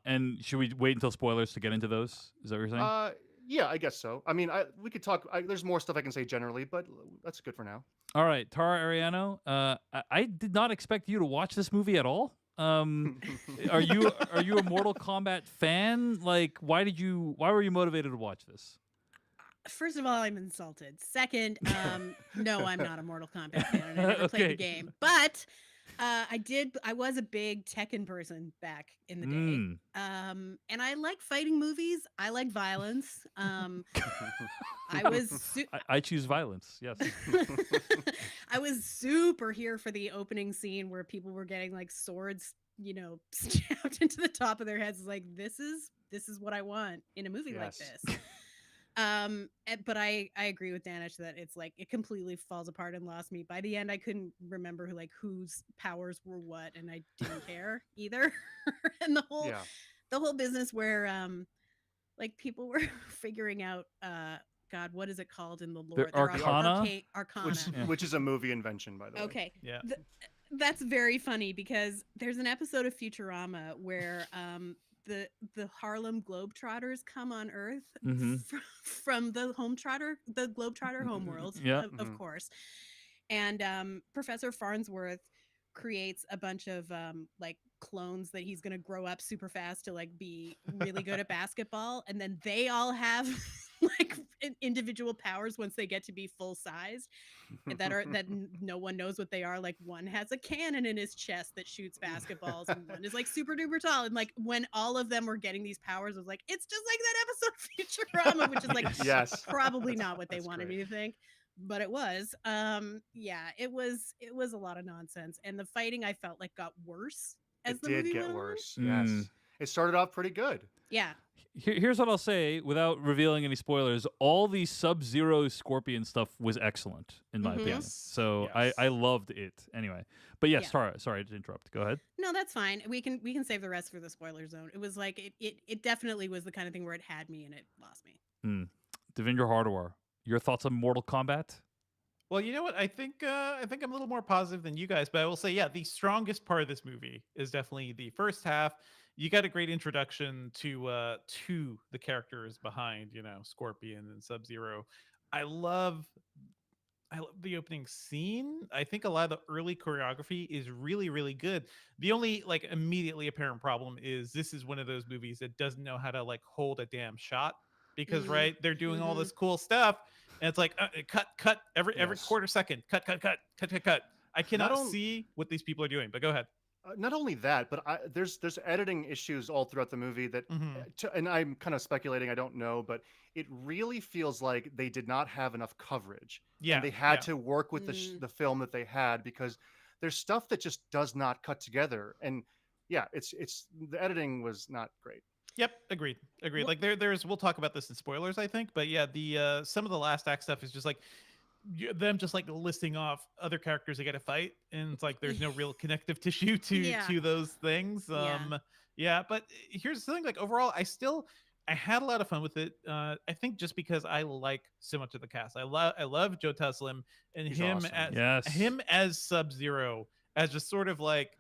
And should we wait until spoilers to get into those? Is that what you're saying? Yeah, I guess so. I mean, we could talk. There's more stuff I can say generally, but that's good for now. All right, Tara Ariano. I did not expect you to watch this movie at all. Are you a Mortal Kombat fan? Like, why were you motivated to watch this? First of all, I'm insulted. Second, no, I'm not a Mortal Kombat fan. And I never played the game, but I was a big Tekken person back in the day. And I like fighting movies. I like violence. I choose violence. Yes. I was super here for the opening scene where people were getting like swords, stabbed into the top of their heads. Like, this is what I want in a movie like this. But I agree with Daanish that it's like it completely falls apart and lost me. By the end, I couldn't remember whose powers were what, and I didn't care either. And the whole business where like people were figuring out God, what is it called in the lore? Arcana? Arcana. Which is a movie invention, by the way. Okay. Yeah. That's very funny because there's an episode of Futurama where the Harlem Globetrotters come on Earth from the Globetrotter homeworld, of course. And Professor Farnsworth creates a bunch of like clones that he's going to grow up super fast to like be really good at basketball, and then they all have like individual powers once they get to be full sized that no one knows what they are. Like, one has a cannon in his chest that shoots basketballs, and one is like super duper tall. And like when all of them were getting these powers, I was like, it's just like that episode of Futurama, which is like probably not what they wanted me to think. But it was. It was a lot of nonsense, and the fighting I felt like got worse as the movie went worse. on. Yes, it started off pretty good. Yeah. Here's what I'll say without revealing any spoilers. All the Sub-Zero Scorpion stuff was excellent, in my opinion. So I loved it anyway. But yes, sorry to interrupt. Go ahead. No, that's fine. We can save the rest for the spoiler zone. It was like it definitely was the kind of thing where it had me and it lost me. Devindra Hardawar, your thoughts on Mortal Kombat? Well, you know what? I think I'm a little more positive than you guys, but I will say, the strongest part of this movie is definitely the first half. You got a great introduction to the characters behind, Scorpion and Sub-Zero. I love the opening scene. I think a lot of the early choreography is really, really good. The only like immediately apparent problem is this is one of those movies that doesn't know how to like hold a damn shot because they're doing all this cool stuff. And it's like cut every quarter second. Cut. I cannot see what these people are doing. But go ahead. Not only that, but there's editing issues all throughout the movie that, and I'm kind of speculating. I don't know, but it really feels like they did not have enough coverage. Yeah, and they had to work with the film that they had because there's stuff that just does not cut together. And it's the editing was not great. Yep, agreed. Like there's we'll talk about this in spoilers, I think, but the some of the last act stuff is just like them just like listing off other characters they got to fight, and it's like there's no real connective tissue to those things. But here's the thing: like overall, I had a lot of fun with it. I think just because I like so much of the cast, I love Joe Taslim and He's him awesome. him as Sub-Zero, as just sort of like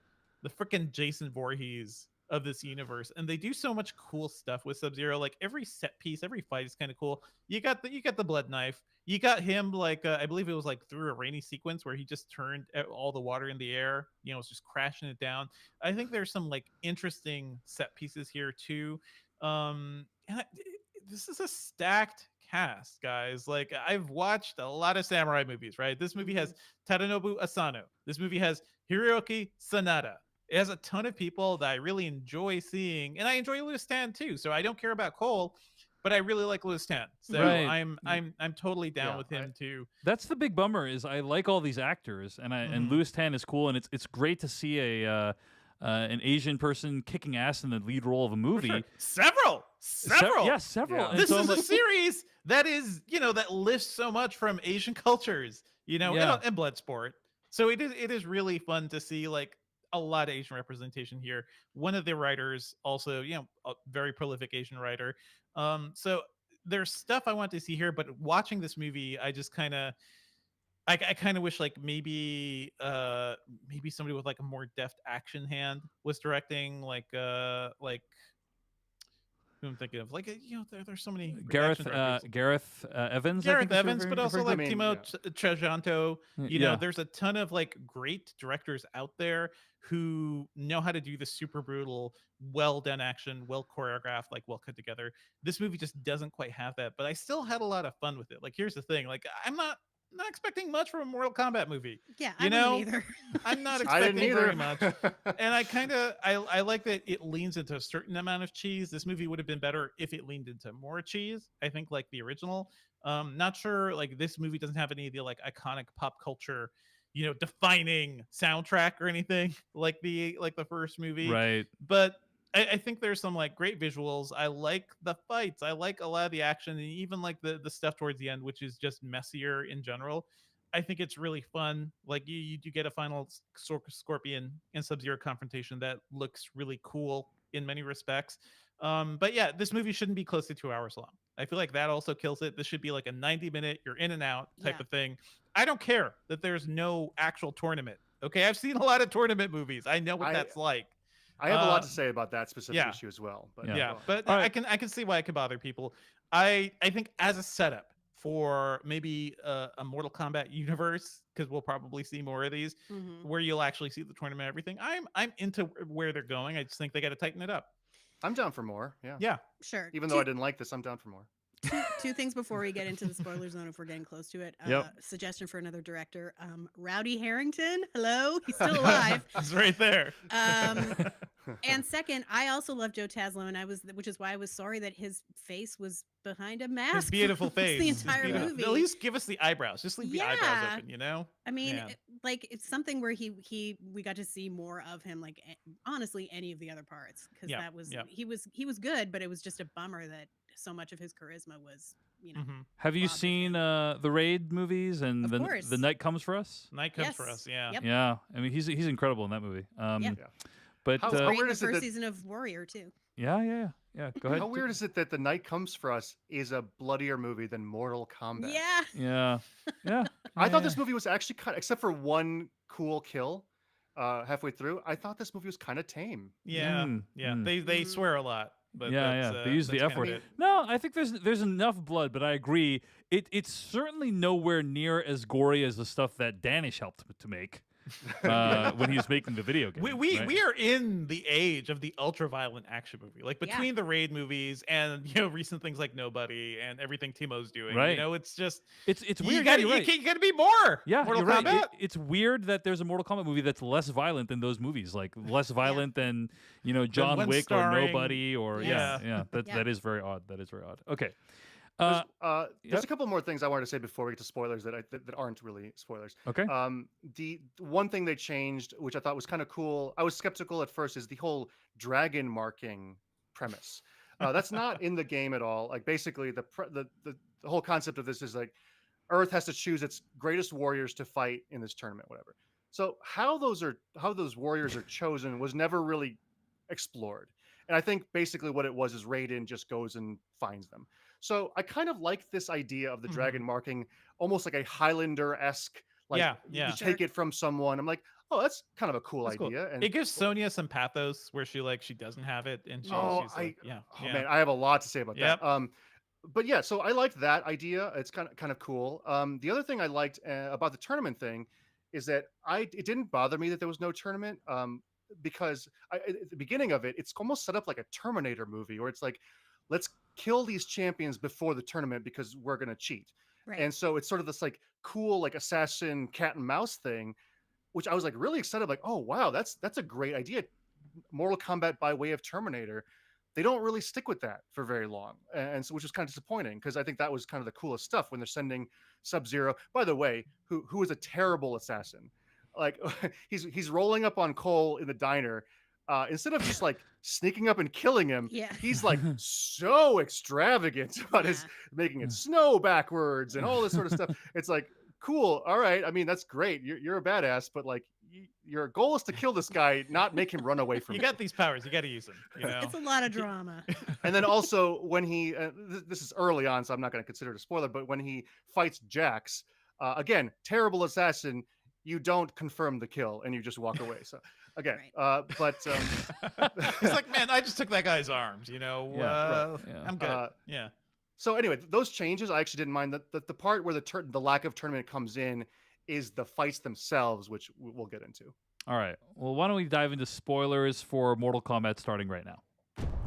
the freaking Jason Voorhees of this universe. And they do so much cool stuff with Sub-Zero. Like every set piece, every fight is kind of cool. You got the blood knife. You got him like I believe it was like through a rainy sequence where he just turned all the water in the air, was just crashing it down. I think there's some like interesting set pieces here too. This is a stacked cast, guys. Like I've watched a lot of samurai movies, right? This movie has Tadanobu Asano. This movie has Hiroki Sanada. It has a ton of people that I really enjoy seeing, and I enjoy Louis Tan too. So I don't care about Cole, but I really like Louis Tan. So I'm totally down with him too. That's the big bummer. Is I like all these actors, and and Louis Tan is cool, and it's great to see an Asian person kicking ass in the lead role of a movie. Several. Several. Yeah. This is a series that is that lifts so much from Asian cultures, and Bloodsport. So it is really fun to see like a lot of Asian representation here. One of the writers also, a very prolific Asian writer. So there's stuff I want to see here, but watching this movie, I just kind of I kind of wish like maybe somebody with like a more deft action hand was directing like who I'm thinking of like there's so many great action directors. Gareth Evans. I Gareth think is Evans, but also referring like to? Timo Trejanto. Yeah. There's a ton of like great directors out there who know how to do the super brutal, well done action, well choreographed, like well cut together. This movie just doesn't quite have that, but I still had a lot of fun with it. Like here's the thing, like I'm not expecting much from a Mortal Kombat movie. Yeah, I wasn't either. I'm not I didn't expecting either. very much. And I like that it leans into a certain amount of cheese. This movie would have been better if it leaned into more cheese. I think like the original. Not sure like this movie doesn't have any of the like iconic pop culture, defining soundtrack or anything like the first movie. Right. But I think there's some like great visuals. I like the fights. I like a lot of the action, and even like the stuff towards the end, which is just messier in general. I think it's really fun. Like you do get a final Scorpion and Sub-Zero confrontation that looks really cool in many respects. But yeah, this movie shouldn't be close to 2 hours long. I feel like that also kills it. This should be like a 90-minute, you're in and out type of thing. I don't care that there's no actual tournament. Okay, I've seen a lot of tournament movies. I know what that's like. I have a lot to say about that specific issue as well. But but I can see why it can bother people. I think as a setup for maybe a Mortal Kombat universe, because we'll probably see more of these, where you'll actually see the tournament and everything. I'm into where they're going. I just think they got to tighten it up. I'm down for more. Yeah. Yeah. Sure. Even though I didn't like this, I'm down for more. Two things before we get into the spoiler zone, if we're getting close to it. Suggestion for another director: Rowdy Harrington. Hello, he's still alive. He's right there. And second, I also love Joe Taslim, and which is why I was sorry that his face was behind a mask. His beautiful face. The entire movie. At least give us the eyebrows. Just leave the eyebrows open. I mean, it's something where we got to see more of him. Like honestly, any of the other parts, because that was he was good, but it was just a bummer that so much of his charisma was, Have you seen the Raid movies and the Night Comes for Us? Night Comes for Us, yeah. Yep. Yeah, I mean he's incredible in that movie. But how weird is the first season of Warrior too. Yeah. Go ahead. How weird is it that The Night Comes for Us is a bloodier movie than Mortal Kombat? Yeah. I thought this movie was actually except for one cool kill halfway through, I thought this movie was kind of tame. Yeah. They swear a lot. But they use the F word. No, I think there's enough blood, but I agree. It's certainly nowhere near as gory as the stuff that Daanish helped to make when he was making the video game. We are in the age of the ultra violent action movie, like between the Raid movies and recent things like Nobody and everything Timo's doing. Right. It's just it's weird. You gotta be more. Yeah, Mortal you're Kombat. right. It's weird that there's a Mortal Kombat movie that's less violent than those movies, like less violent than John Wick or Nobody or that is very odd. That is very odd. Okay. There's a couple more things I wanted to say before we get to spoilers that aren't really spoilers. Okay. The one thing they changed, which I thought was kind of cool, I was skeptical at first, is the whole dragon marking premise. That's not in the game at all. Like basically the whole concept of this is like Earth has to choose its greatest warriors to fight in this tournament, whatever. So how those warriors are chosen was never really explored. And I think basically what it was is Raiden just goes and finds them. So I kind of like this idea of the dragon marking, almost like a Highlander-esque, like you take it from someone. I'm like, oh, that's kind of a cool idea. Cool. And it gives Sonya some pathos where she doesn't have it, and she's like, man, I have a lot to say about that. But yeah, so I liked that idea. It's kind of cool. The other thing I liked about the tournament thing is that it didn't bother me that there was no tournament. Because at the beginning of it, it's almost set up like a Terminator movie where it's like, let's kill these champions before the tournament because we're going to cheat. Right. And so it's sort of this like cool, like assassin cat and mouse thing, which I was like really excited. Like, oh, wow, that's a great idea. Mortal Kombat by way of Terminator. They don't really stick with that for very long. And so, which was kind of disappointing because I think that was kind of the coolest stuff when they're sending Sub-Zero, by the way, who is a terrible assassin. Like he's rolling up on Cole in the diner. Instead of just like sneaking up and killing him, he's like so extravagant about his making it snow backwards and all this sort of stuff. It's like cool. All right. I mean, that's great. You're a badass, but like your goal is to kill this guy, not make him run away from You you. got these powers. You got to use them. You know. It's a lot of drama. And then also when he, this is early on, so I'm not going to consider it a spoiler, but when he fights Jax, again, terrible assassin, you don't confirm the kill and you just walk away. So again, but He's like, man, I just took that guy's arms. You know, I'm good. Yeah. So anyway, those changes I actually didn't mind. The part where the lack of tournament comes in is the fights themselves, which we'll get into. All right. Well, why don't we dive into spoilers for Mortal Kombat starting right now?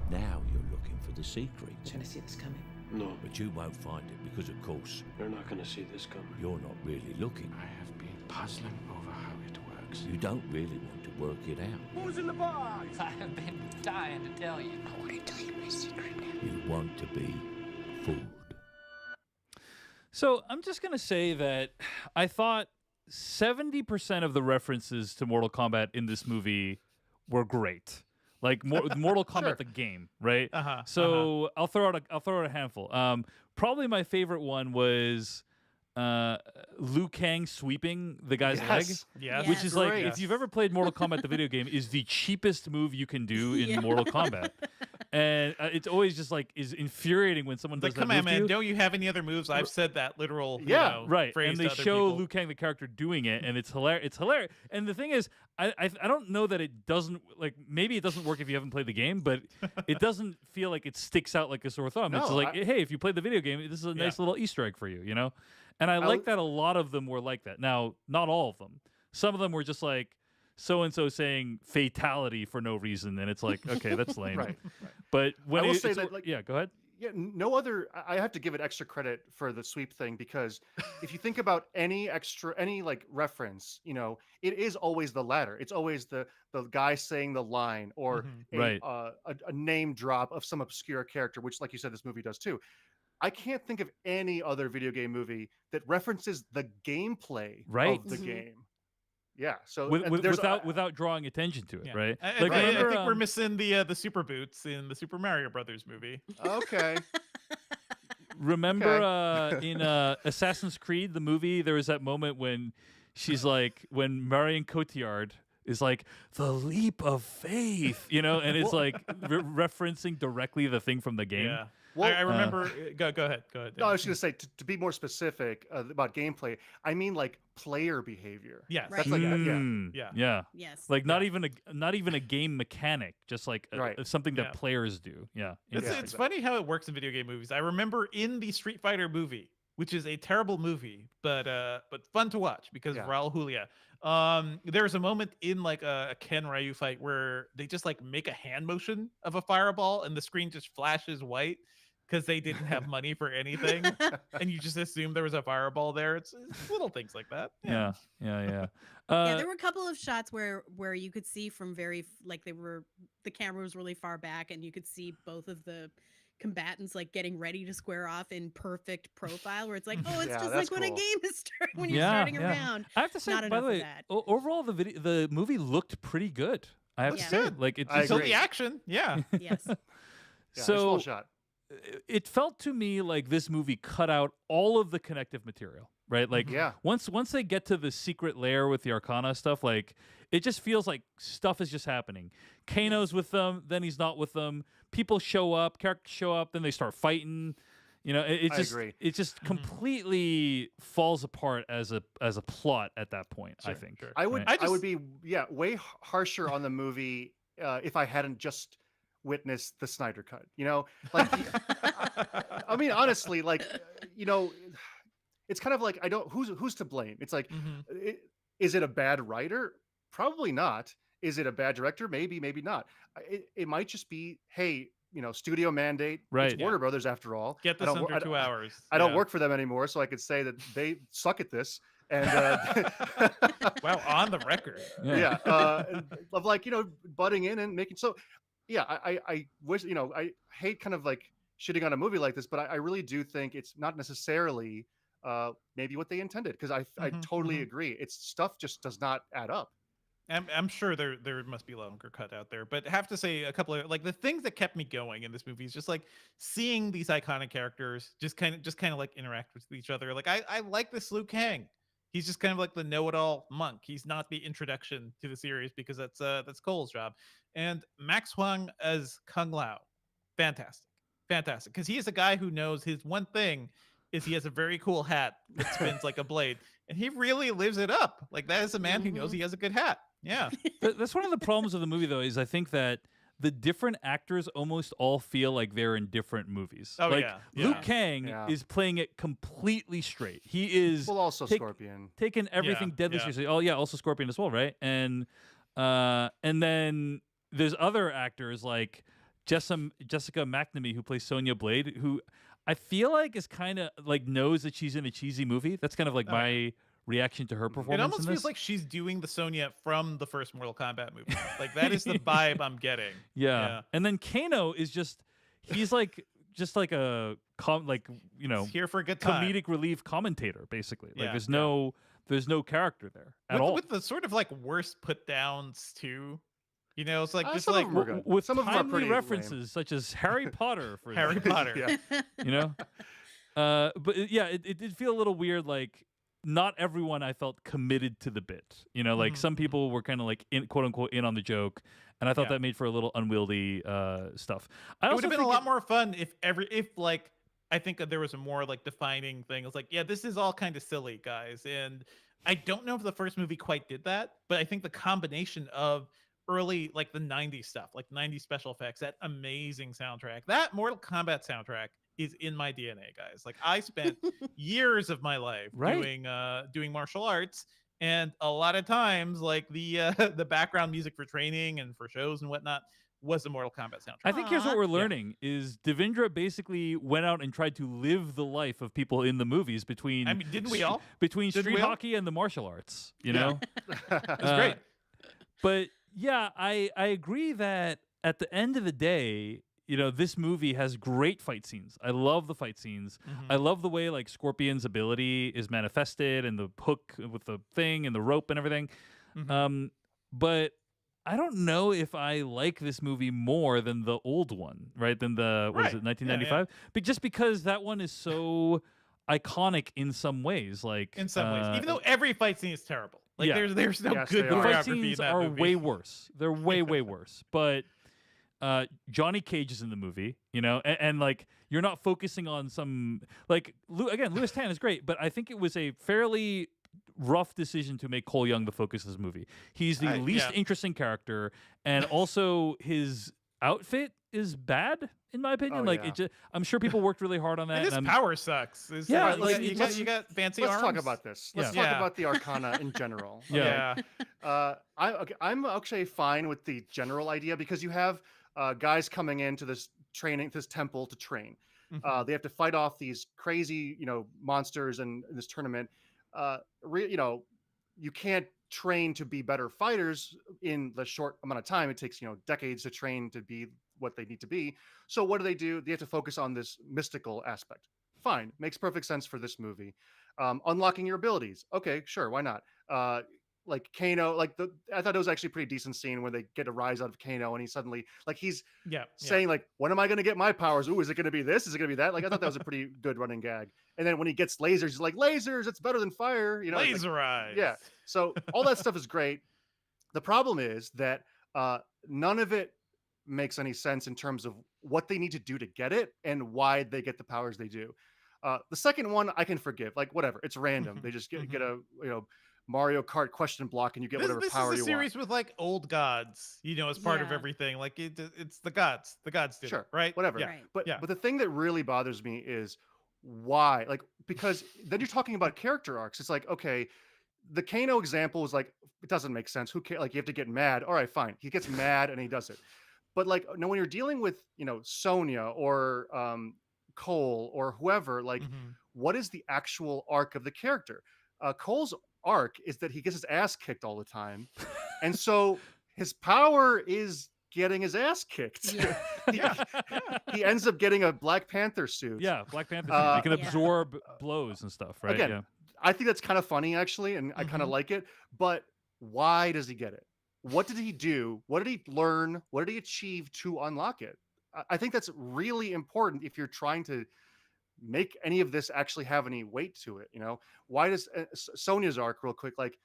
Now you're looking for the secret. You're gonna see this coming. No, But you won't find it because, of course, you're not gonna see this coming. you're not really looking. I have been puzzling over how it works. You don't really want to work it out. Who's in the box? I have been dying to tell you. I want to tell you my secret now. You want to be fooled. So I'm just going to say that I thought 70% of the references to Mortal Kombat in this movie were great. Like Mortal Kombat Sure. the game, right? Uh-huh, So I'll throw out a handful. Probably my favorite one was Liu Kang sweeping the guy's leg. Yeah. Which is like, Great. if you've ever played Mortal Kombat, the video game, is the cheapest move you can do in Mortal Kombat. And it's always just like, is infuriating when someone does Like, that come move on, to man! you. Don't you have any other moves? I've said that literal, Yeah, you know, Right, phrase and to they other show people. Liu Kang, the character, doing it, and it's hilarious. It's hilarious. And the thing is, I don't know that it doesn't, like, maybe it doesn't work if you haven't played the game, but it doesn't feel like it sticks out like a sore thumb. It's No, like, hey, if you played the video game, this is a nice little Easter egg for you, you know? And I like that a lot of them were like that. Now, not all of them. Some of them were just like so-and-so saying fatality for no reason, and it's like, okay, that's lame. Right. But when I will it- say it's- that, like- yeah, go ahead. Yeah, no other. I have to give it extra credit for the sweep thing because if you think about any like reference, you know, it is always the latter. It's always the guy saying the line or Right. a name drop of some obscure character, which, like you said, this movie does too. I can't think of any other video game movie that references the gameplay Right. of the game. Yeah, so Without drawing attention to it, Yeah. right? I Like, think remember, we're missing the super boots in the Super Mario Brothers movie. okay. Remember in Assassin's Creed, the movie, there was that moment when she's like, when Marion Cotillard is like, the leap of faith, you know, and it's like referencing directly the thing from the game. Yeah. Well, I remember. Go ahead. Go ahead. No, I was going to say to be more specific about gameplay. I mean, like player behavior. Yes. That's like Yeah. Yes. Like not even a game mechanic, just like Right. something that Yeah. players do. Yeah. It's, Yeah, it's funny how it works in video game movies. I remember in the Street Fighter movie, which is a terrible movie, but fun to watch because Yeah. Raul Julia. There's a moment in like a Ken Ryu fight where they just like make a hand motion of a fireball and the screen just flashes white because they didn't have money for anything, and you just assume there was a fireball there. It's little things like that. Yeah. Yeah, there were a couple of shots where you could see from like the camera was really far back and you could see both of the combatants like getting ready to square off in perfect profile where it's like, oh, it's Yeah, just that's like when a cool. game is when you're starting a round. I have to say, Not by enough the of way, that. Overall, the movie looked pretty good. I have Looks to say, good. like it I just, So agree. the action, yeah. Yes. Yeah, there's so full shot. it felt to me like this movie cut out all of the connective material, right? Like Yeah. once they get to the secret lair with the Arcana stuff, like it just feels like stuff is just happening. Kano's with them, then he's not with them. People show up, characters show up, then they start fighting. You know, I agree. it just completely falls apart as a plot at that point. I Sure, think. sure. I would Right? I would be way harsher on the movie if I hadn't just witnessed the Snyder cut. You know, like I mean, honestly, like you know, it's kind of like who's to blame. It's like, is it a bad writer? Probably not. Is it a bad director? Maybe, maybe not. It might just be, hey, you know, studio mandate. Right. It's Warner Brothers after all. Get I this don't wor- under 2 hours. I don't Yeah. work for them anymore, so I could say that they suck at this. And Wow, on the record. yeah, of like, you know, butting in and making so. Yeah, I wish, you know, I hate kind of like shitting on a movie like this, but I really do think it's not necessarily maybe what they intended, because I totally agree. It's stuff just does not add up. I'm sure there must be a longer cut out there, but have to say a couple of like the things that kept me going in this movie is just like seeing these iconic characters just kind of like interact with each other. Like I like this Liu Kang. He's just kind of like the know-it-all monk. He's not the introduction to the series because that's Cole's job. And Max Huang as Kung Lao, fantastic, fantastic. Because he is a guy who knows his one thing is he has a very cool hat that spins like a blade, and he really lives it up. Like that is a man who knows he has a good hat. Yeah, That's one of the problems of the movie, though, is I think that the different actors almost all feel like they're in different movies. Oh, like yeah, Luke yeah. Kang Yeah. is playing it completely straight. He is Well, also take- Scorpion. taking everything Yeah, deadly yeah. seriously. Oh yeah, also Scorpion as well, right? And then there's other actors like Jessica McNamee who plays Sonya Blade, who I feel like is kind of like knows that she's in a cheesy movie. That's kind of like Oh, my reaction to her performance. it almost in feels this. like she's doing the Sonya from the first Mortal Kombat movie. Like that is the vibe I'm getting. Yeah. And then Kano is he's like just like a He's here for a good time. comedic relief commentator basically. Like Yeah, there's no character there at with, all. with the sort of like worst put downs too. You know, it's like just some of like them are good. With Some of them are timely pretty lame. references such as Harry Potter, for Harry example, Potter. Yeah. you know. But it did feel a little weird. Like not everyone I felt committed to the bit. You know, like Mhm, some mhm. people were kind of like in quote unquote in on the joke, and I thought Yeah. that made for a little unwieldy stuff. I It also would have been a think lot more fun if like I think that there was a more like defining thing. It's like, yeah, this is all kind of silly, guys. And I don't know if the first movie quite did that, but I think the combination of early like the 90s stuff, like 90s special effects, that amazing soundtrack, that Mortal Kombat soundtrack is in my DNA, guys. Like I spent years of my life Right. doing martial arts, and a lot of times like the the background music for training and for shows and whatnot was the Mortal Kombat soundtrack. I think here's what Aw. we're learning is Devindra basically went out and tried to live the life of people in the movies between I mean, didn't we all? between Didn't street we all? hockey and the martial arts, you Yeah. know? It's great. But yeah, I agree that at the end of the day, you know, this movie has great fight scenes. I love the fight scenes. I love the way like Scorpion's ability is manifested and the hook with the thing and the rope and everything. Mhm. But I don't know if I like this movie more than the old one, right? Than the what is Right. it, 1995? But just because that one is so iconic in some ways, like In some ways, even though every fight scene is terrible. Like yeah. there's no Yes, good they the are. fight choreography in scenes that are movie. way worse. They're way worse. But Johnny Cage is in the movie, you know, and like you're not focusing on some like again, Louis Tan is great, but I think it was a fairly rough decision to make Cole Young the focus of this movie. He's the least yeah. interesting character, and also his outfit is bad in my opinion. Oh, like yeah. it just, I'm sure people worked really hard on that. And his and I'm- power sucks. Yeah, Right, like, you got fancy Let's arms. talk about this. Let's Yeah. talk Yeah. about the Arcana in general. Yeah. Yeah. I'm actually fine with the general idea because you have guys coming into this temple to train. Mhm. They have to fight off these crazy, monsters in this tournament. You can't train to be better fighters in the short amount of time. It takes, decades to train to be what they need to be. So what do? They have to focus on this mystical aspect. Fine. Makes perfect sense for this movie. Unlocking your abilities. Okay, sure. Why not? Like Kano, I thought it was actually a pretty decent scene where they get a rise out of Kano and he suddenly he's Yeah. saying like, when am I going to get my powers? Ooh, is it going to be this? Is it going to be that? Like, I thought that was a pretty good running gag. And then when he gets lasers, he's like, lasers, it's better than fire. You know, like, Laser eyes. yeah. So all that stuff is great. The problem is that none of it makes any sense in terms of what they need to do to get it and why they get the powers they do. The second one I can forgive, like whatever, it's random. They just get a Mario Kart question block and you get whatever This power is you a series with like old gods, as part of Yeah. everything. Like it's the gods. The gods did Sure, it, right? whatever. Yeah. Right. But Yeah. but the thing that really bothers me is why, because then you're talking about character arcs. It's like, okay, the Kano example is like, it doesn't make sense. Who cares? Like, you have to get mad. All right, fine. He gets mad and he does it. But no, when you're dealing with, Sonya or Cole or whoever, Mhm. what is the actual arc of the character? Cole's arc is that he gets his ass kicked all the time. And so his power is getting his ass kicked. Yeah. He ends up getting a Black Panther suit. yeah, Black Panther. You can Yeah. absorb blows and stuff, right? Again, yeah. I think that's kind of funny actually, and I kind of like it. But why does he get it? What did he do? What did he learn? What did he achieve to unlock it? I think that's really important if you're trying to make any of this actually have any weight to it. You know, why does Sonya's arc, real quick, like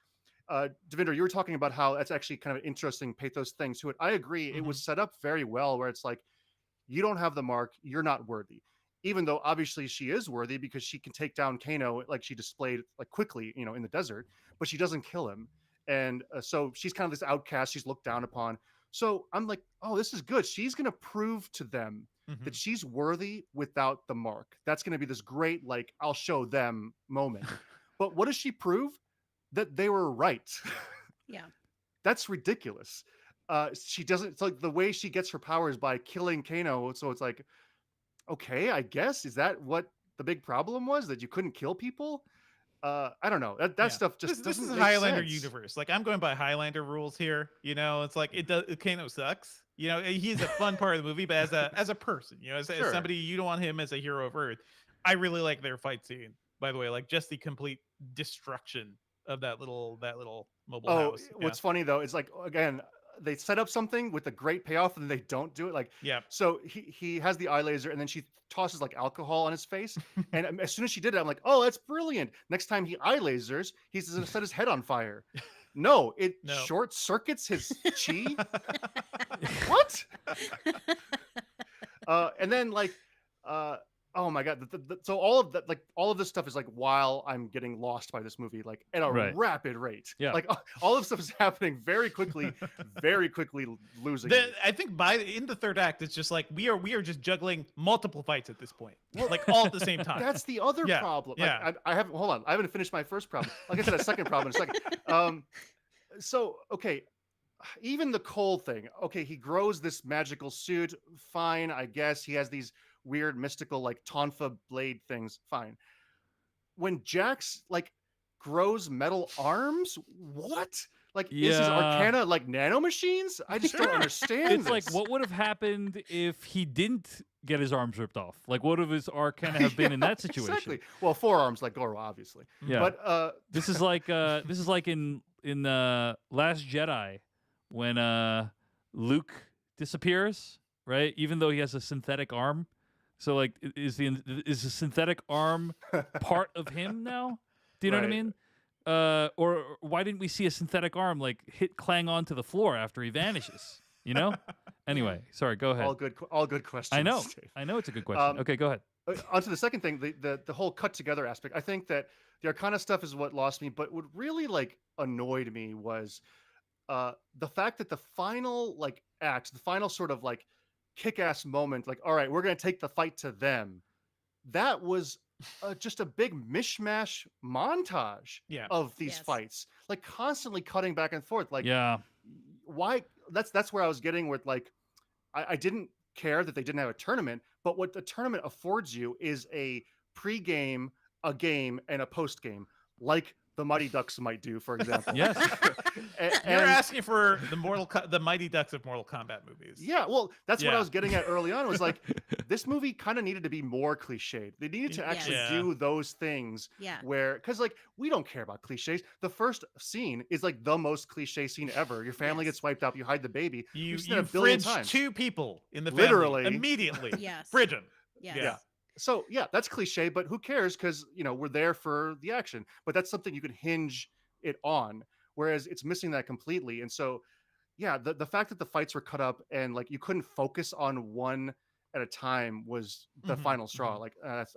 Devinder, you were talking about how that's actually kind of an interesting pathos thing to it. I agree. It was set up very well, where it's like, you don't have the mark, you're not worthy. Even though obviously she is worthy because she can take down Kano, like she displayed like quickly, you know, in the desert, but she doesn't kill him. And so she's kind of this outcast. She's looked down upon. So I'm like, oh, this is good. She's going to prove to them that she's worthy without the mark. That's going to be this great, like, I'll show them moment. But what does she prove? That they were right. Yeah. That's ridiculous. She doesn't, it's like the way she gets her powers by killing Kano. So it's like, okay, I guess, is that what the big problem was, that you couldn't kill people? I don't know. That stuff just this doesn't is make Highlander sense. universe. Like, I'm going by Highlander rules here. You know, it's like Kano sucks. You know, he's a fun part of the movie, but as a person, you know, as somebody, you don't want him as a hero of Earth. I really like their fight scene, by the way, like just the complete destruction of that little mobile house. What's funny though is, like, again, they set up something with a great payoff and then they don't do it. Like, so he has the eye laser and then she tosses like alcohol on his face. And as soon as she did it, I'm like, oh, that's brilliant. Next time he eye lasers, he's going to set his head on fire. No, it short circuits his chi. What? And then like, oh my god! So all of that, like all of this stuff, is like while I'm getting lost by this movie, like at a rapid rate. Yeah, like all of stuff is happening very quickly, losing. I think in the third act, it's just like we are just juggling multiple fights at this point, like all at the same time. That's the other problem. Like, I haven't. Hold on, I haven't finished my first problem. Like I said, a second problem in a second. So okay. Even the Cole thing. Okay, he grows this magical suit. Fine, I guess. He has these weird mystical like tonfa blade things. Fine. When Jax like grows metal arms, what? Like, is his arcana like nanomachines? I just don't understand. It's like, what would have happened if he didn't get his arms ripped off? Like, what would his arcana have been in that situation? Exactly. Well, forearms like Goro, obviously. Yeah. But this is like in Last Jedi, when Luke disappears, right? Even though he has a synthetic arm. So like, is the synthetic arm part of him now? Do you know what I mean? Or why didn't we see a synthetic arm like hit Kang onto the floor after he vanishes? You know? Anyway, sorry, go ahead. All good questions. I know it's a good question. Okay, go ahead. Onto the second thing, the whole cut together aspect. I think that the Arcana stuff is what lost me, but what really like annoyed me was the fact that the final like act, the final sort of like kick-ass moment, like, all right, we're gonna take the fight to them. That was just a big mishmash montage of these fights, like constantly cutting back and forth. Like, why? That's where I was getting with like, I didn't care that they didn't have a tournament, but what the tournament affords you is a pre-game, a game, and a post-game, like the Mighty Ducks might do, for example. Yes. You're asking for the Mighty Ducks of Mortal Kombat movies. Yeah, well, that's what I was getting at early on. Was like, this movie kind of needed to be more cliched. They needed to actually do those things. Yeah. Where, because like, we don't care about cliches. The first scene is like the most cliche scene ever. Your family gets wiped out. You hide the baby. You billion fridge times. 2 people in the Literally. family immediately. Yes. Fridge them. Yes. Yeah. So yeah, that's cliche, but who cares? Because we're there for the action. But that's something you could hinge it on, whereas it's missing that completely. And so, yeah, the fact that the fights were cut up and like you couldn't focus on one at a time was the final straw. Like that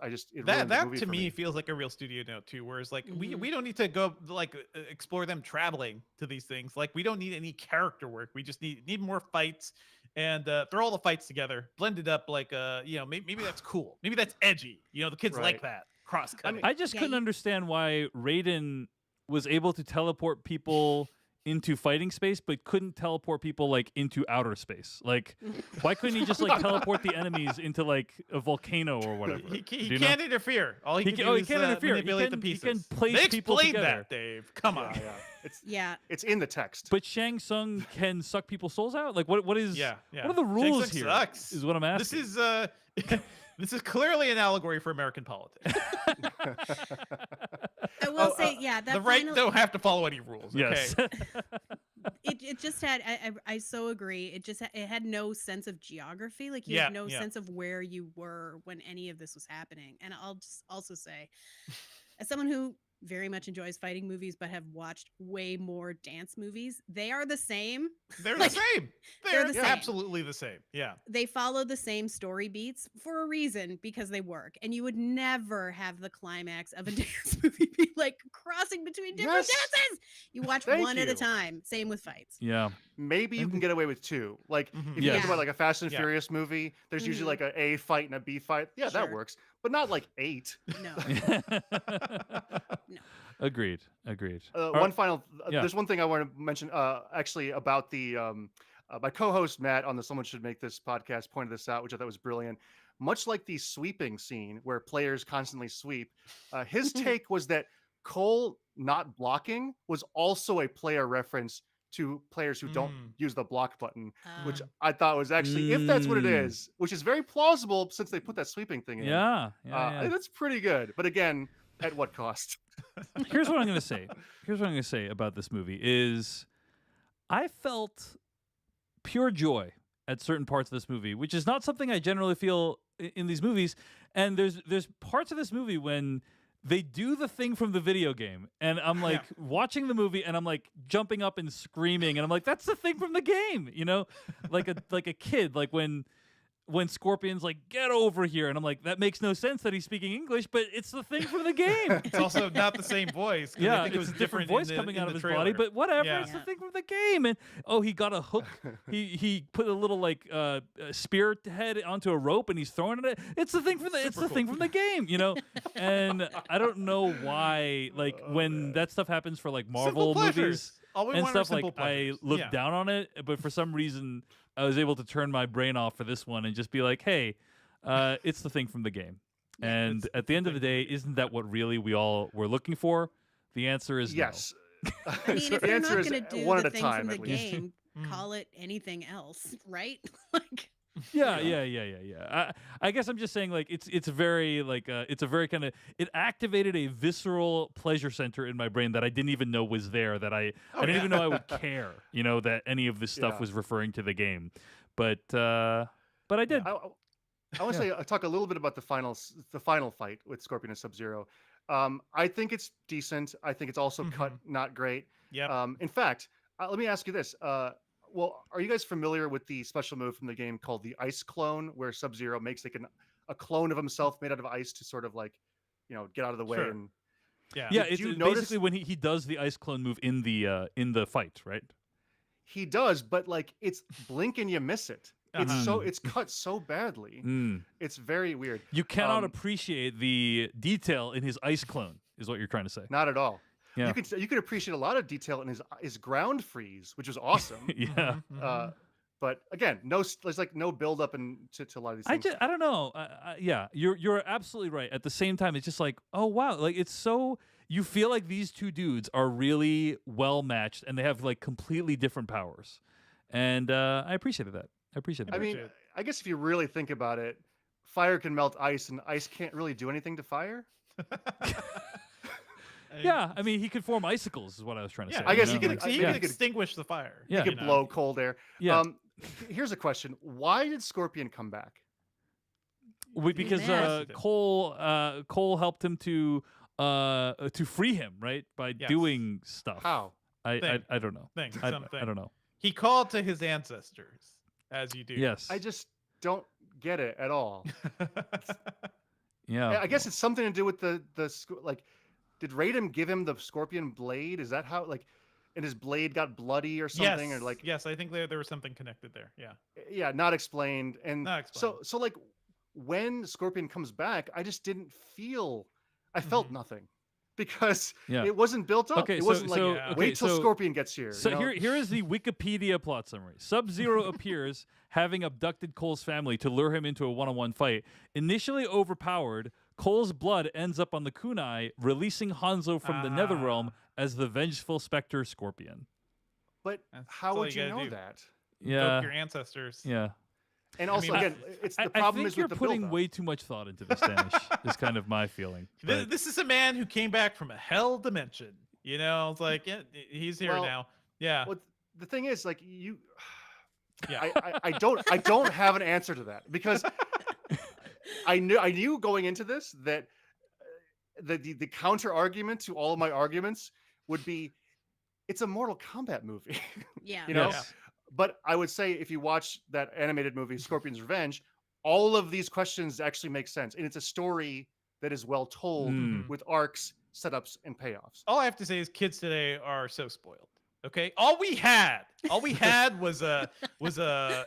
to me feels like a real studio note too. Whereas like we don't need to go like explore them traveling to these things. Like we don't need any character work. We just need more fights. And throw all the fights together, blend it up like, maybe that's cool. Maybe that's edgy. The kids like that. Cross-cutting. I just couldn't understand why Raiden was able to teleport people into fighting space, but couldn't teleport people like into outer space. Like, why couldn't he just like teleport the enemies into like a volcano or whatever? He can't interfere. All he can do is manipulate the pieces. He can place people together. That, Dave. Come on. It's in the text. But Shang Tsung can suck people's souls out. Like, what is? Yeah. What are the rules here? Sucks. Is what I'm asking. This is clearly an allegory for American politics. I will say, that the right don't have to follow any rules. Okay? Yes. it just had I so agree. It just it had no sense of geography. Like you Yeah, had no yeah. sense of where you were when any of this was happening. And I'll just also say, as someone who very much enjoys fighting movies but have watched way more dance movies, they are the same. They're Like, the same. they're the same. Absolutely the same. Yeah. They follow the same story beats for a reason because they work. And you would never have the climax of a dance movie be like crossing between different Yes. dances. You watch Thank one at a you. time. Same with fights. Yeah. Maybe you can get away with 2. Like Mhm. if you think Yes. about like a Fast and Yeah. Furious movie, there's usually Mhm. like a fight and a B fight. Yeah, that Sure. works, but not like 8. No. Agreed. All One right. final. Yeah. There's one thing I want to mention. Actually, about the my co-host Matt on the Someone Should Make This podcast pointed this out, which I thought was brilliant. Much like the sweeping scene where players constantly sweep, his take was that Cole not blocking was also a player reference to players who don't use the block button, which I thought was actually, if that's what it Mm. is, which is very plausible since they put that sweeping thing in. Yeah. That's pretty good. But again, at what cost? Here's what I'm going to say. Here's what I'm going to say about this movie is I felt pure joy at certain parts of this movie, which is not something I generally feel in these movies. And there's parts of this movie when they do the thing from the video game, and I'm like watching the movie, and I'm like jumping up and screaming, and I'm like, that's the thing from the game, you know, like a kid, like when Scorpion's like, get over here, and I'm like, that makes no sense that he's speaking English, but it's the thing from the game. It's also not the same voice. 'cause I Yeah, think it was it's a different in voice the- coming in out the of his trailer. body, but whatever. Yeah. It's the thing from the game. And he got a hook. he put a little like spear head onto a rope, and he's throwing it. It's the thing from the. It's the thing from the game, you know. And I don't know why, like when that stuff happens for like Marvel Simple pleasures. movies All we and want are stuff, like simple I pleasures. look Yeah. down on it, but for some reason I was able to turn my brain off for this one and just be like, hey. It's the thing from the game. And it's at the end of the day, isn't that what really we all were looking for? The answer is Yes. I mean, So if the you're answer not is going to do one the at a thing time, from the at least. game, Mm. call it anything else, right? Like, no. Yeah. I guess I'm just saying, like, it's very like it's a very kind of, it activated a visceral pleasure center in my brain that I didn't even know was there. That I didn't even know I would care, you know, that any of this stuff Yeah. was referring to the game. But I did. I want to say talk a little bit about the final fight with Scorpion and Sub-Zero. I think it's decent. I think it's also cut not great. Yep. In fact, let me ask you this. Well, are you guys familiar with the special move from the game called the Ice Clone, where Sub-Zero makes like a clone of himself made out of ice to sort of like, you know, get out of the way? Sure. And Yeah. Yeah, Did it's you it's notice- basically when he does the ice clone move in the fight, right? he does, but like it's blink and you miss it. It's Uh-huh. it's cut so badly. Mm. It's very weird. You cannot Um, appreciate the detail in his ice clone, is what you're trying to say. Not at all. Yeah. You can appreciate a lot of detail in his ground freeze, which was awesome. Yeah. But again, there's like no build up to a lot of these things. I don't know. Yeah, you're absolutely right. At the same time, it's just like, oh wow, like it's so, you feel like these two dudes are really well matched and they have like completely different powers, and I appreciated that. I appreciated I that. mean, I guess if you really think about it, fire can melt ice, and ice can't really do anything to fire. Yeah, I mean, he could form icicles, is what I was trying to say. I guess you he know? could- Like, he maybe could they could- extinguish the fire. Yeah. He you could know? blow cold air. Yeah. Here's a question: why did Scorpion come back? Because Man. Cole helped him to free him, right, by Yes. doing stuff. How? I Thing. don't know. Thing, I something. don't know. He called to his ancestors, as you do. Yes. I just don't get it at all. Yeah. I guess it's something to do with like, did Raiden give him the Scorpion blade? Is that how, like, and his blade got bloody or something? Yes. Or like, Yes, I think there was something connected there. Yeah. yeah, not explained. And Not explained. so like when Scorpion comes back, I just didn't feel, I felt Mhm. nothing because Yeah. it wasn't built up. Okay, It so- wasn't like, so- okay, wait till so- Scorpion gets here. So you know? here is the Wikipedia plot summary. Sub-Zero appears, having abducted Cole's family to lure him into a one-on-one fight. Initially overpowered, Cole's blood ends up on the kunai, releasing Hanzo from the Netherrealm as the vengeful specter Scorpion. But That's how all would you you gotta know do. that? Yeah. Invoke your ancestors. Yeah. And also, mean, again, it's the I problem think is you're with the putting build-up. way too much thought into this, Danish, is kind of my feeling. But- This is a man who came back from a hell dimension. You know, it's like, yeah, he's here Well, now. Yeah. Well, the thing is, like Yeah. I don't have an answer to that because I knew going into this that the counter argument to all of my arguments would be it's a Mortal Kombat movie. Yeah. You know? Yes. But I would say if you watch that animated movie Scorpion's Revenge, all of these questions actually make sense. And it's a story that is well told Mm. with arcs, setups, and payoffs. All I have to say is kids today are so spoiled. Okay, all we had was a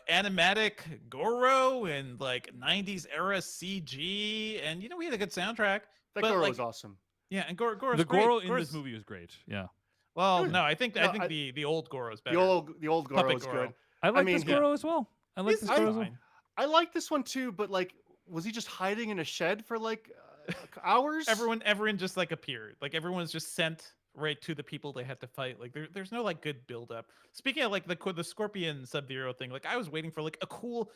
animatic Goro and like 90s era CG, and we had a good soundtrack. That but, Goro like, was awesome. Yeah, and Goro's The Goro great. in this movie was great. Yeah. Well, Good. no, I think No, the old Goro's better. The old Goro Puppet is Goro. good. I like mean, this Goro as well. I like He's this Goro as well. fine. I like this one too, but like, was he just hiding in a shed for like hours? Everyone just like appeared. Like everyone's just sent right to the people they had to fight. Like there's no like good build up. Speaking of like the Scorpion Sub-Zero thing, like I was waiting for like a cool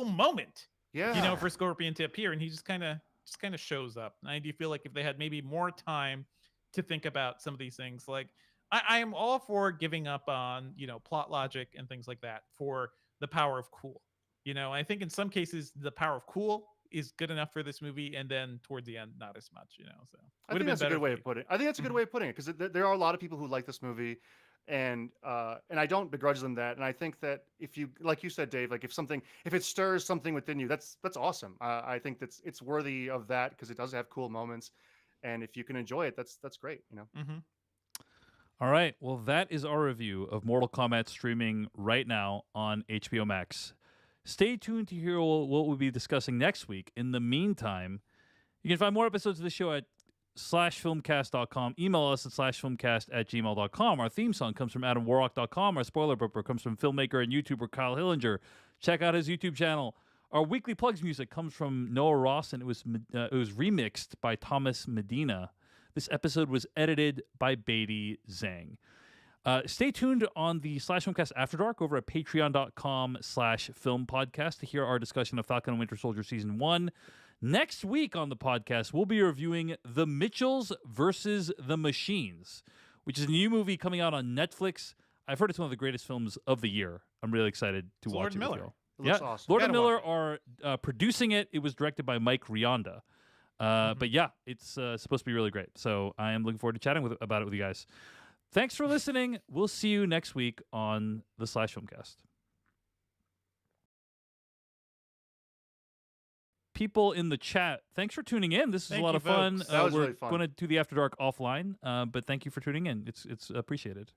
moment, Yeah. for Scorpion to appear, and he just kind of shows up. And I do feel like if they had maybe more time to think about some of these things, like I am all for giving up on plot logic and things like that for the power of cool. I think in some cases the power of cool is good enough for this movie, and then towards the end not as much. So I think that's a good way of putting it. I think that's a good way of putting it because there are a lot of people who like this movie, and I don't begrudge them that. And I think that if you, like you said, Dave, like if it stirs something within you, that's awesome. I think it's worthy of that because it does have cool moments, and if you can enjoy it, that's great. Mm-hmm. All right. Well, that is our review of Mortal Kombat streaming right now on HBO Max. Stay tuned to hear what we'll be discussing next week. In the meantime, you can find more episodes of the show at /filmcast.com. Email us at /filmcast@gmail.com. Our theme song comes from AdamWarrock.com. Our spoiler bumper comes from filmmaker and YouTuber Kyle Hillinger. Check out his YouTube channel. Our weekly plugs music comes from Noah Ross, and it was remixed by Thomas Medina. This episode was edited by Beatty Zhang. Stay tuned on the /Filmcast After Dark over at patreon.com/filmpodcast to hear our discussion of Falcon and Winter Soldier Season 1. Next week on the podcast, we'll be reviewing The Mitchells versus the Machines, which is a new movie coming out on Netflix. I've heard it's one of the greatest films of the year. I'm really excited to watch Lord it. Miller. With y'all. It looks awesome. Lord and Gotta Miller watch are producing it. It was directed by Mike Rionda. But yeah, it's supposed to be really great. So I am looking forward to chatting about it with you guys. Thanks for listening. We'll see you next week on the /Filmcast. People in the chat, thanks for tuning in. This is Thank a lot you, of fun. folks. That was we're really fun. going to do the After Dark offline, but thank you for tuning in. It's appreciated.